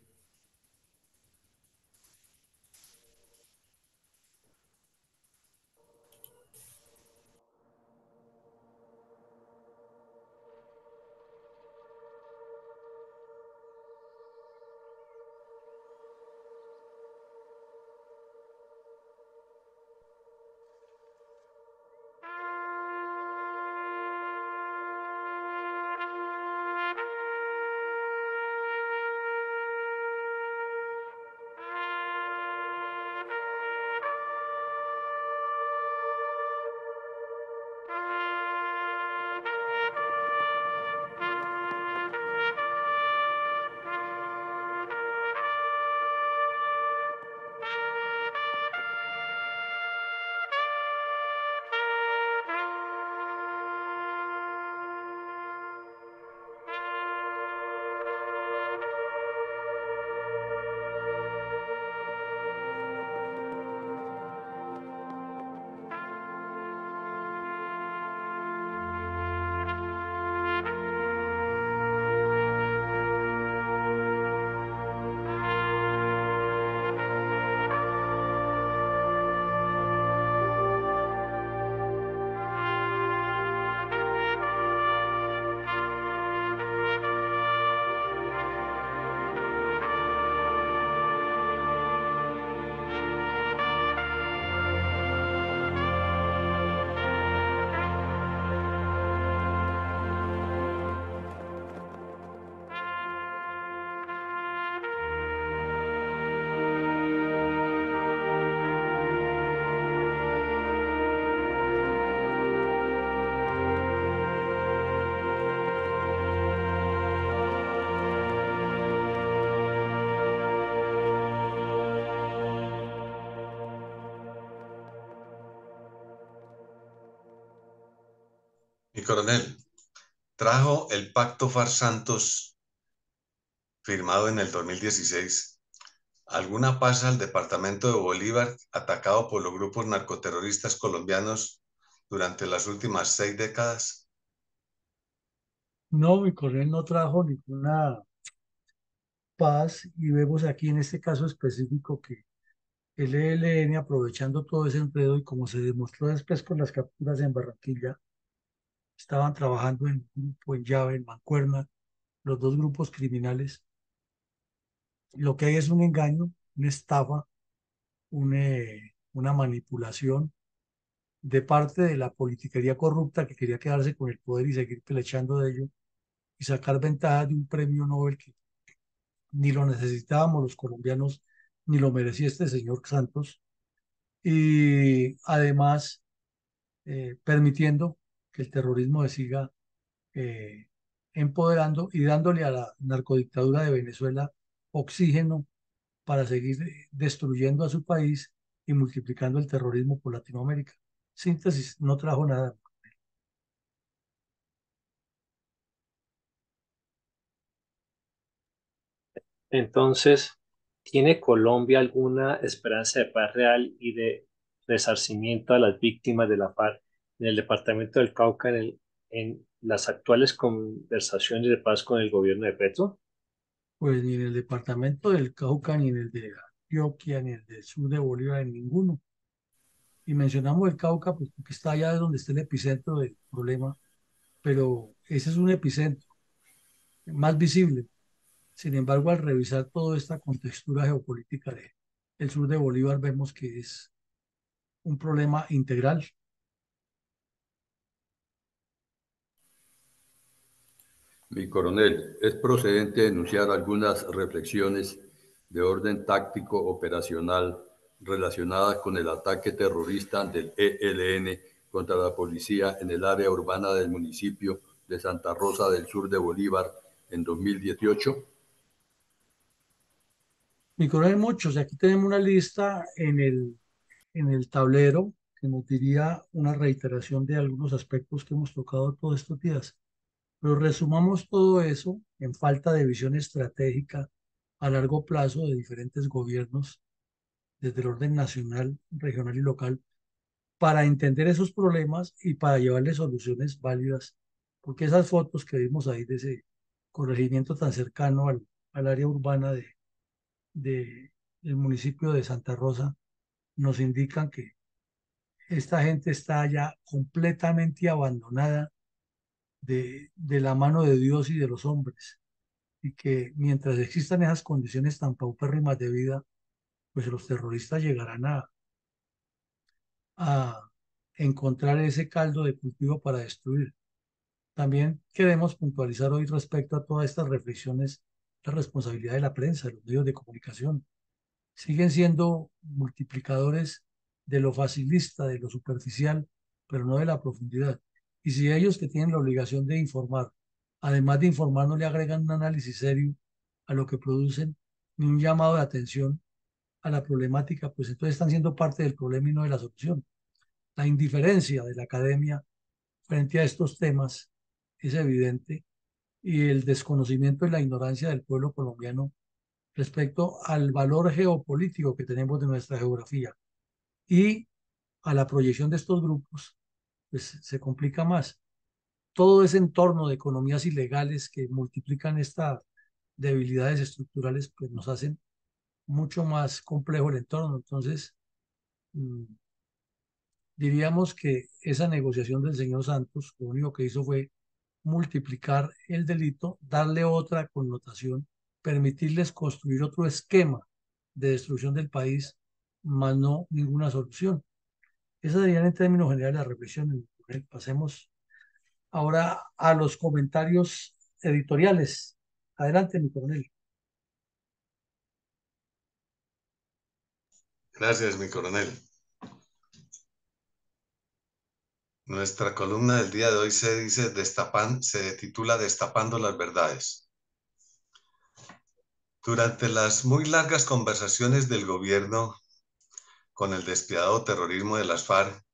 [SPEAKER 3] Mi coronel, trajo el Pacto FARC-Santos firmado en el 2016 alguna paz al departamento de Bolívar atacado por los grupos narcoterroristas colombianos durante las últimas 6 décadas?
[SPEAKER 1] No, mi coronel no trajo ninguna paz y vemos aquí en este caso específico que el ELN, aprovechando todo ese enredo y como se demostró después con las capturas en Barranquilla, estaban trabajando en grupo, en llave, en mancuerna, los dos grupos criminales. Lo que hay es un engaño, una estafa, una manipulación de parte de la politiquería corrupta que quería quedarse con el poder y seguir pelechando de ello y sacar ventaja de un premio Nobel que ni lo necesitábamos los colombianos, ni lo merecía este señor Santos. Y además permitiendo que el terrorismo se siga eh, empoderando y dándole a la narcodictadura de Venezuela oxígeno para seguir destruyendo a su país y multiplicando el terrorismo por Latinoamérica. Síntesis, no trajo nada.
[SPEAKER 4] Entonces, ¿tiene Colombia alguna esperanza de paz real y de resarcimiento a las víctimas de la FARC en el departamento del Cauca en las actuales conversaciones de paz con el gobierno de Petro?
[SPEAKER 1] Pues ni en el departamento del Cauca, ni en el de Antioquia, ni en el del sur de Bolívar, en ninguno. Y mencionamos el Cauca, pues porque está allá donde está el epicentro del problema, pero ese es un epicentro más visible. Sin embargo, al revisar toda esta contextura geopolítica del sur de Bolívar, vemos que es un problema integral.
[SPEAKER 2] Mi coronel, es procedente denunciar algunas reflexiones de orden táctico operacional relacionadas con el ataque terrorista del ELN contra la policía en el área urbana del municipio de Santa Rosa del Sur de Bolívar en 2018.
[SPEAKER 1] Mi coronel, muchos. Aquí tenemos una lista en el tablero que nos diría una reiteración de algunos aspectos que hemos tocado todos estos días. Pero resumamos todo eso en falta de visión estratégica a largo plazo de diferentes gobiernos, desde el orden nacional, regional y local, para entender esos problemas y para llevarles soluciones válidas. Porque esas fotos que vimos ahí de ese corregimiento tan cercano al área urbana del municipio de Santa Rosa nos indican que esta gente está ya completamente abandonada de la mano de Dios y de los hombres, y que mientras existan esas condiciones tan paupérrimas de vida, pues los terroristas llegarán a encontrar ese caldo de cultivo para destruir. También queremos puntualizar hoy respecto a todas estas reflexiones la responsabilidad de la prensa, de los medios de comunicación. Siguen siendo multiplicadores de lo facilista, de lo superficial, pero no de la profundidad. Y si ellos que tienen la obligación de informar, además de informar, no le agregan un análisis serio a lo que producen, ni un llamado de atención a la problemática, pues entonces están siendo parte del problema y no de la solución. La indiferencia de la academia frente a estos temas es evidente y el desconocimiento y la ignorancia del pueblo colombiano respecto al valor geopolítico que tenemos de nuestra geografía y a la proyección de estos grupos, pues se complica más. Todo ese entorno de economías ilegales que multiplican estas debilidades estructurales, pues nos hacen mucho más complejo el entorno. Entonces, mm, diríamos que esa negociación del señor Santos, lo único que hizo fue multiplicar el delito, darle otra connotación, permitirles construir otro esquema de destrucción del país, más no ninguna solución. Esas serían en términos generales las reflexiones. Pasemos ahora a los comentarios editoriales. Adelante, mi coronel.
[SPEAKER 3] Gracias, mi coronel. Nuestra columna del día de hoy se titula Destapando las verdades. Durante las muy largas conversaciones del gobierno con el despiadado terrorismo de las FARC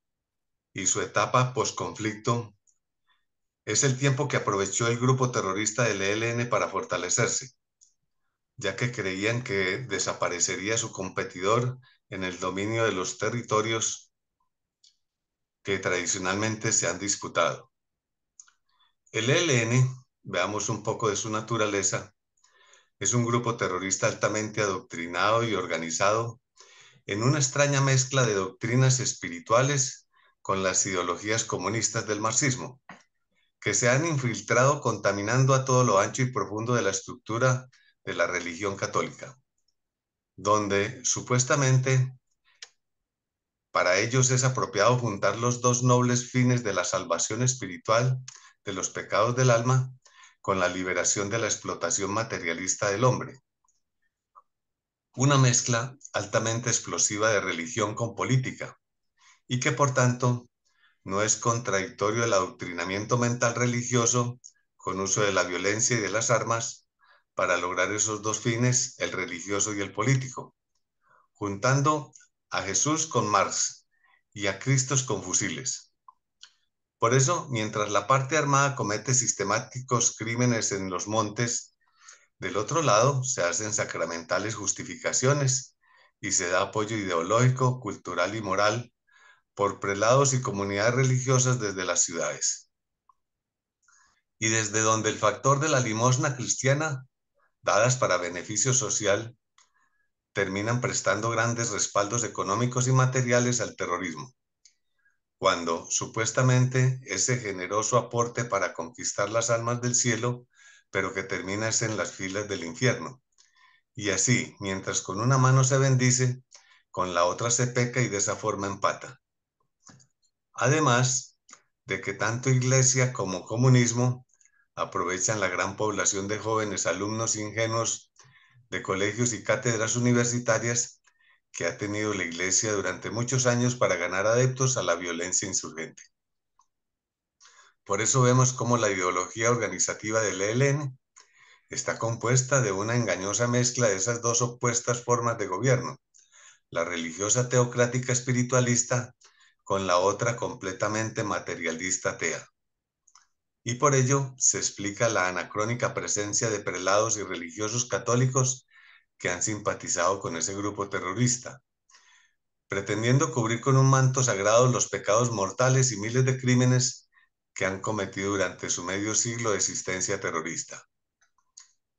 [SPEAKER 3] y su etapa posconflicto, Es el tiempo que aprovechó el grupo terrorista del ELN para fortalecerse, ya que creían que desaparecería su competidor en el dominio de los territorios que tradicionalmente se han disputado. El ELN, veamos un poco de su naturaleza, es un grupo terrorista altamente adoctrinado y organizado en una extraña mezcla de doctrinas espirituales con las ideologías comunistas del marxismo, que se han infiltrado contaminando a todo lo ancho y profundo de la estructura de la religión católica, donde supuestamente para ellos es apropiado juntar los dos nobles fines de la salvación espiritual de los pecados del alma con la liberación de la explotación materialista del hombre. Una mezcla altamente explosiva de religión con política y que por tanto no es contradictorio el adoctrinamiento mental religioso con uso de la violencia y de las armas para lograr esos dos fines, el religioso y el político, juntando a Jesús con Marx y a Cristos con fusiles. Por eso, mientras la parte armada comete sistemáticos crímenes en los montes, del otro lado se hacen sacramentales justificaciones y se da apoyo ideológico, cultural y moral por prelados y comunidades religiosas desde las ciudades. Y desde donde el factor de la limosna cristiana, dadas para beneficio social, terminan prestando grandes respaldos económicos y materiales al terrorismo, cuando supuestamente ese generoso aporte para conquistar las almas del cielo, pero que termina en las filas del infierno. Y así, mientras con una mano se bendice, con la otra se peca y de esa forma empata. Además de que tanto iglesia como comunismo aprovechan la gran población de jóvenes alumnos ingenuos de colegios y cátedras universitarias que ha tenido la iglesia durante muchos años para ganar adeptos a la violencia insurgente. Por eso vemos cómo la ideología organizativa del ELN está compuesta de una engañosa mezcla de esas dos opuestas formas de gobierno, la religiosa teocrática espiritualista con la otra completamente materialista atea. Y por ello se explica la anacrónica presencia de prelados y religiosos católicos que han simpatizado con ese grupo terrorista, pretendiendo cubrir con un manto sagrado los pecados mortales y miles de crímenes que han cometido durante su medio siglo de existencia terrorista.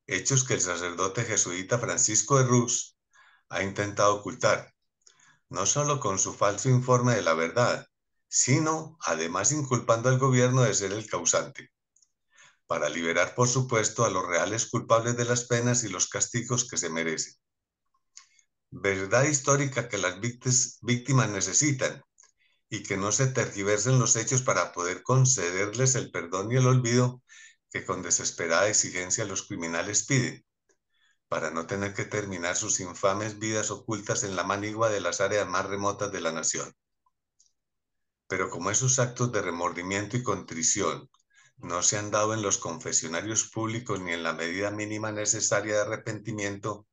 [SPEAKER 3] Hechos que el sacerdote jesuita Francisco de Rux ha intentado ocultar, no solo con su falso informe de la verdad, sino además inculpando al gobierno de ser el causante, para liberar, por supuesto, a los reales culpables de las penas y los castigos que se merecen. Verdad histórica que las víctimas necesitan y que no se tergiversen los hechos para poder concederles el perdón y el olvido que con desesperada exigencia los criminales piden, para no tener que terminar sus infames vidas ocultas en la manigua de las áreas más remotas de la nación. Pero como esos actos de remordimiento y contrición no se han dado en los confesionarios públicos ni en la medida mínima necesaria de arrepentimiento,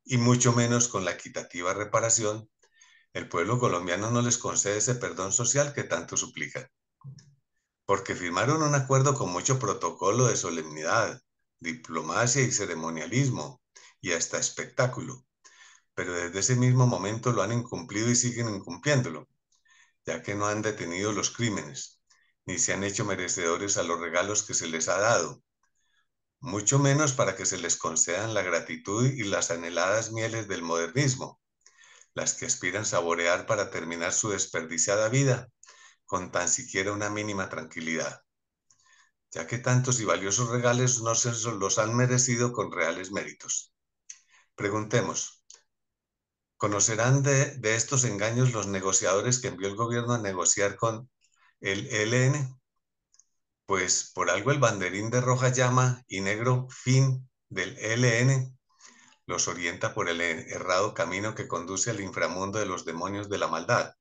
[SPEAKER 3] y mucho menos con la equitativa reparación, el pueblo colombiano no les concede ese perdón social que tanto suplican. Porque firmaron un acuerdo con mucho protocolo de solemnidad, diplomacia y ceremonialismo, y hasta espectáculo, pero desde ese mismo momento lo han incumplido y siguen incumpliéndolo, ya que no han detenido los crímenes, ni se han hecho merecedores a los regalos que se les ha dado, mucho menos para que se les concedan la gratitud y las anheladas mieles del modernismo, las que aspiran saborear para terminar su desperdiciada vida con tan siquiera una mínima tranquilidad, ya que tantos y valiosos regalos no se los han merecido con reales méritos. Preguntemos, ¿conocerán de estos engaños los negociadores que envió el gobierno a negociar con el ELN? Pues por algo el banderín de roja llama y negro fin del ELN los orienta por el errado camino que conduce al inframundo de los demonios de la maldad.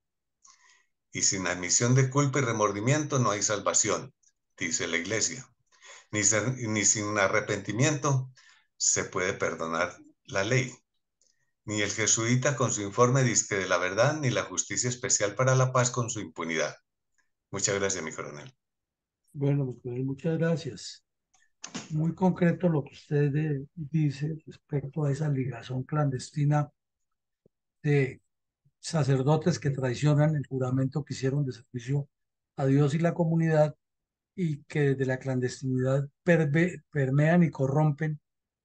[SPEAKER 3] Y sin admisión de culpa y remordimiento no hay salvación, dice la Iglesia. Ni sin arrepentimiento se puede perdonar la ley. Ni el jesuita con su informe disque de la verdad, ni la justicia especial para la paz con su impunidad. Muchas gracias, mi coronel.
[SPEAKER 1] Bueno, pues, muchas gracias. Muy concreto lo que usted dice respecto a esa ligación clandestina de sacerdotes que traicionan el juramento que hicieron de servicio a Dios y la comunidad y que desde la clandestinidad permean y corrompen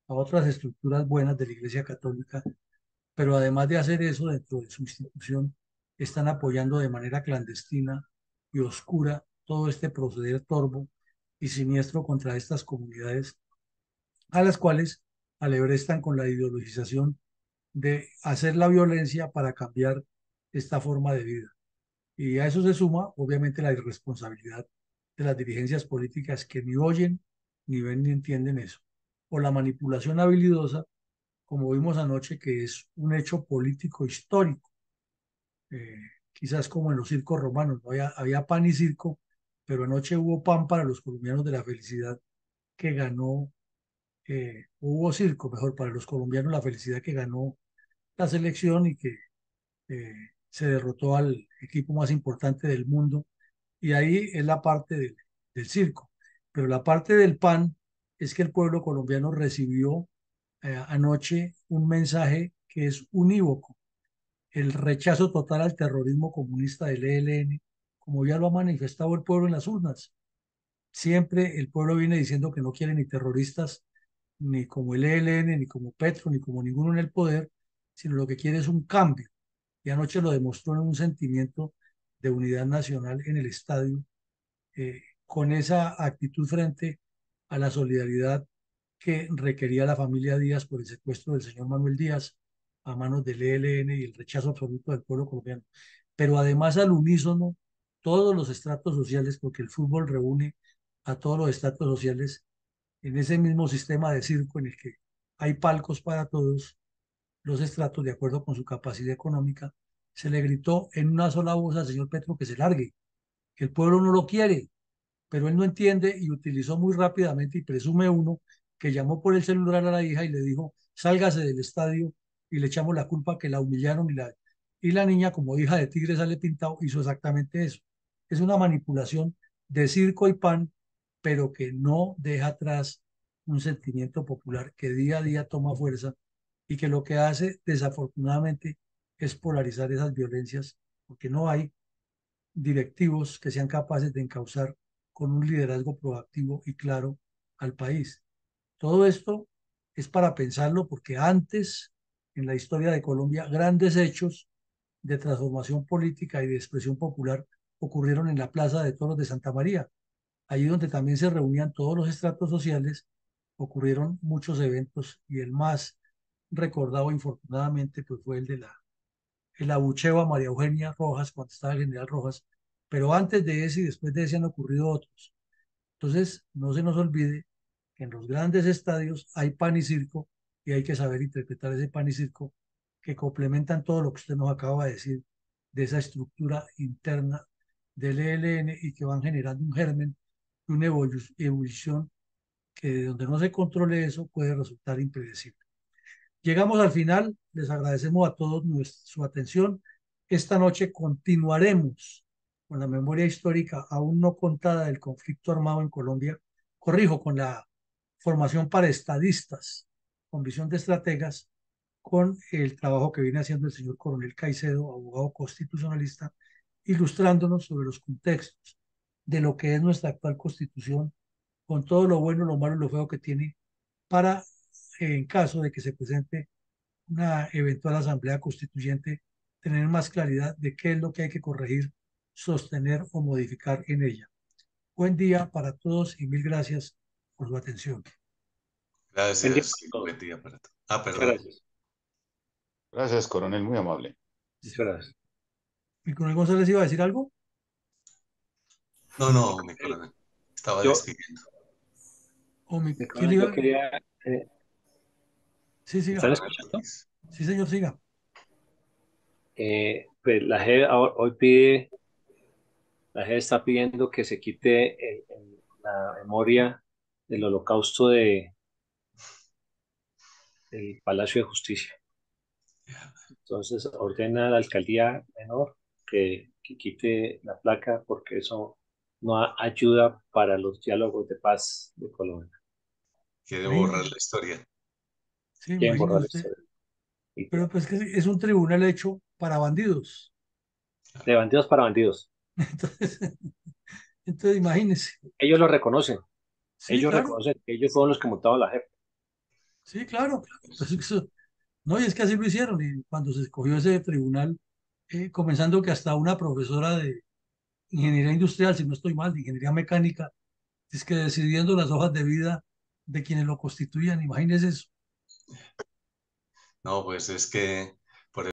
[SPEAKER 1] a otras estructuras buenas de la Iglesia Católica, pero además de hacer eso dentro de su institución, están apoyando de manera clandestina y oscura todo este proceder torvo y siniestro contra estas comunidades, a las cuales alebrestan con la ideologización de hacer la violencia para cambiar esta forma de vida. Y a eso se suma, obviamente, la irresponsabilidad de las dirigencias políticas que ni oyen, ni ven, ni entienden eso. O la manipulación habilidosa, como vimos anoche, que es un hecho político histórico, eh, quizás como en los circos romanos, ¿no? Había pan y circo, pero anoche hubo pan para los colombianos de la felicidad que ganó, hubo circo, mejor, para los colombianos la felicidad que ganó la selección y que eh, se derrotó al equipo más importante del mundo. Y ahí es la parte del circo. Pero la parte del pan es que el pueblo colombiano recibió anoche un mensaje que es unívoco, el rechazo total al terrorismo comunista del ELN, como ya lo ha manifestado el pueblo en las urnas. Siempre el pueblo viene diciendo que no quiere ni terroristas, ni como el ELN, ni como Petro, ni como ninguno en el poder, sino lo que quiere es un cambio. Y anoche lo demostró en un sentimiento de unidad nacional en el estadio, con esa actitud frente a la solidaridad que requería la familia Díaz por el secuestro del señor Manuel Díaz a manos del ELN y el rechazo absoluto del pueblo colombiano. Pero además al unísono, todos los estratos sociales, porque el fútbol reúne a todos los estratos sociales en ese mismo sistema de circo en el que hay palcos para todos los estratos de acuerdo con su capacidad económica, se le gritó en una sola voz al señor Petro que se largue, que el pueblo no lo quiere, pero él no entiende y utilizó muy rápidamente y presume uno que llamó por el celular a la hija y le dijo, sálgase del estadio y le echamos la culpa que la humillaron y la niña, como hija de tigre sale pintado, hizo exactamente eso. Es una manipulación de circo y pan, pero que no deja atrás un sentimiento popular que día a día toma fuerza y que lo que hace desafortunadamente es polarizar esas violencias, porque no hay directivos que sean capaces de encauzar con un liderazgo proactivo y claro al país. Todo esto es para pensarlo porque antes, en la historia de Colombia, grandes hechos de transformación política y de expresión popular ocurrieron en la Plaza de Toros de Santa María, allí donde también se reunían todos los estratos sociales, ocurrieron muchos eventos y el más recordado infortunadamente pues fue el abucheo a María Eugenia Rojas cuando estaba el general Rojas, pero antes de ese y después de ese han ocurrido otros. Entonces, no se nos olvide que en los grandes estadios hay pan y circo y hay que saber interpretar ese pan y circo que complementan todo lo que usted nos acaba de decir de esa estructura interna del ELN y que van generando un germen, una ebullición que de donde no se controle eso puede resultar impredecible. Llegamos al final, les agradecemos a todos su atención. Esta noche continuaremos con la memoria histórica aún no contada del conflicto armado en Colombia, corrijo, con la formación para estadistas, con visión de estrategas, con el trabajo que viene haciendo el señor Coronel Caicedo, abogado constitucionalista, ilustrándonos sobre los contextos de lo que es nuestra actual constitución, con todo lo bueno, lo malo y lo feo que tiene para, en caso de que se presente una eventual asamblea constituyente, tener más claridad de qué es lo que hay que corregir, sostener o modificar en ella. Buen día para todos y mil gracias por su atención.
[SPEAKER 4] Buen día
[SPEAKER 3] Gracias.
[SPEAKER 4] para todos.
[SPEAKER 3] Buen día para todos. Ah,
[SPEAKER 4] Muchas
[SPEAKER 3] perdón.
[SPEAKER 4] gracias.
[SPEAKER 5] Gracias, coronel, muy amable.
[SPEAKER 4] Muchas gracias.
[SPEAKER 1] ¿Mi coronel González iba a decir algo?
[SPEAKER 3] No, no, mi coronel. Estaba
[SPEAKER 4] Yo,
[SPEAKER 3] despidiendo.
[SPEAKER 1] ¿O quién le
[SPEAKER 4] yo
[SPEAKER 1] iba?
[SPEAKER 4] quería,
[SPEAKER 1] Sí,
[SPEAKER 4] ¿me
[SPEAKER 1] siga.
[SPEAKER 4] están
[SPEAKER 3] Roberto
[SPEAKER 4] escuchando?
[SPEAKER 3] Luis.
[SPEAKER 1] Sí, señor, siga.
[SPEAKER 4] Pues hoy pide, la JEP está pidiendo que se quite la memoria del holocausto del Palacio de Justicia. Entonces ordena a la alcaldía menor que quite la placa porque eso no ayuda para los diálogos de paz de Colombia.
[SPEAKER 3] Quiere borrar
[SPEAKER 1] Imagínese,
[SPEAKER 3] la historia.
[SPEAKER 1] sí,
[SPEAKER 4] Quieren borrar
[SPEAKER 1] imagínese
[SPEAKER 4] la
[SPEAKER 1] usted.
[SPEAKER 4] historia.
[SPEAKER 1] Pero pues que es un tribunal hecho para bandidos.
[SPEAKER 4] De bandidos para bandidos.
[SPEAKER 1] Entonces, entonces imagínese.
[SPEAKER 4] Ellos lo reconocen.
[SPEAKER 1] Sí,
[SPEAKER 4] Ellos
[SPEAKER 1] claro,
[SPEAKER 4] reconocen que ellos fueron los que montaron la JEP.
[SPEAKER 1] sí, claro. Pues no, y es que así lo hicieron. Y cuando se escogió ese tribunal, comenzando que hasta una profesora de ingeniería industrial, si no estoy mal, de ingeniería mecánica, es que decidiendo las hojas de vida de quienes lo constituían, imagínense eso.
[SPEAKER 3] No, pues es que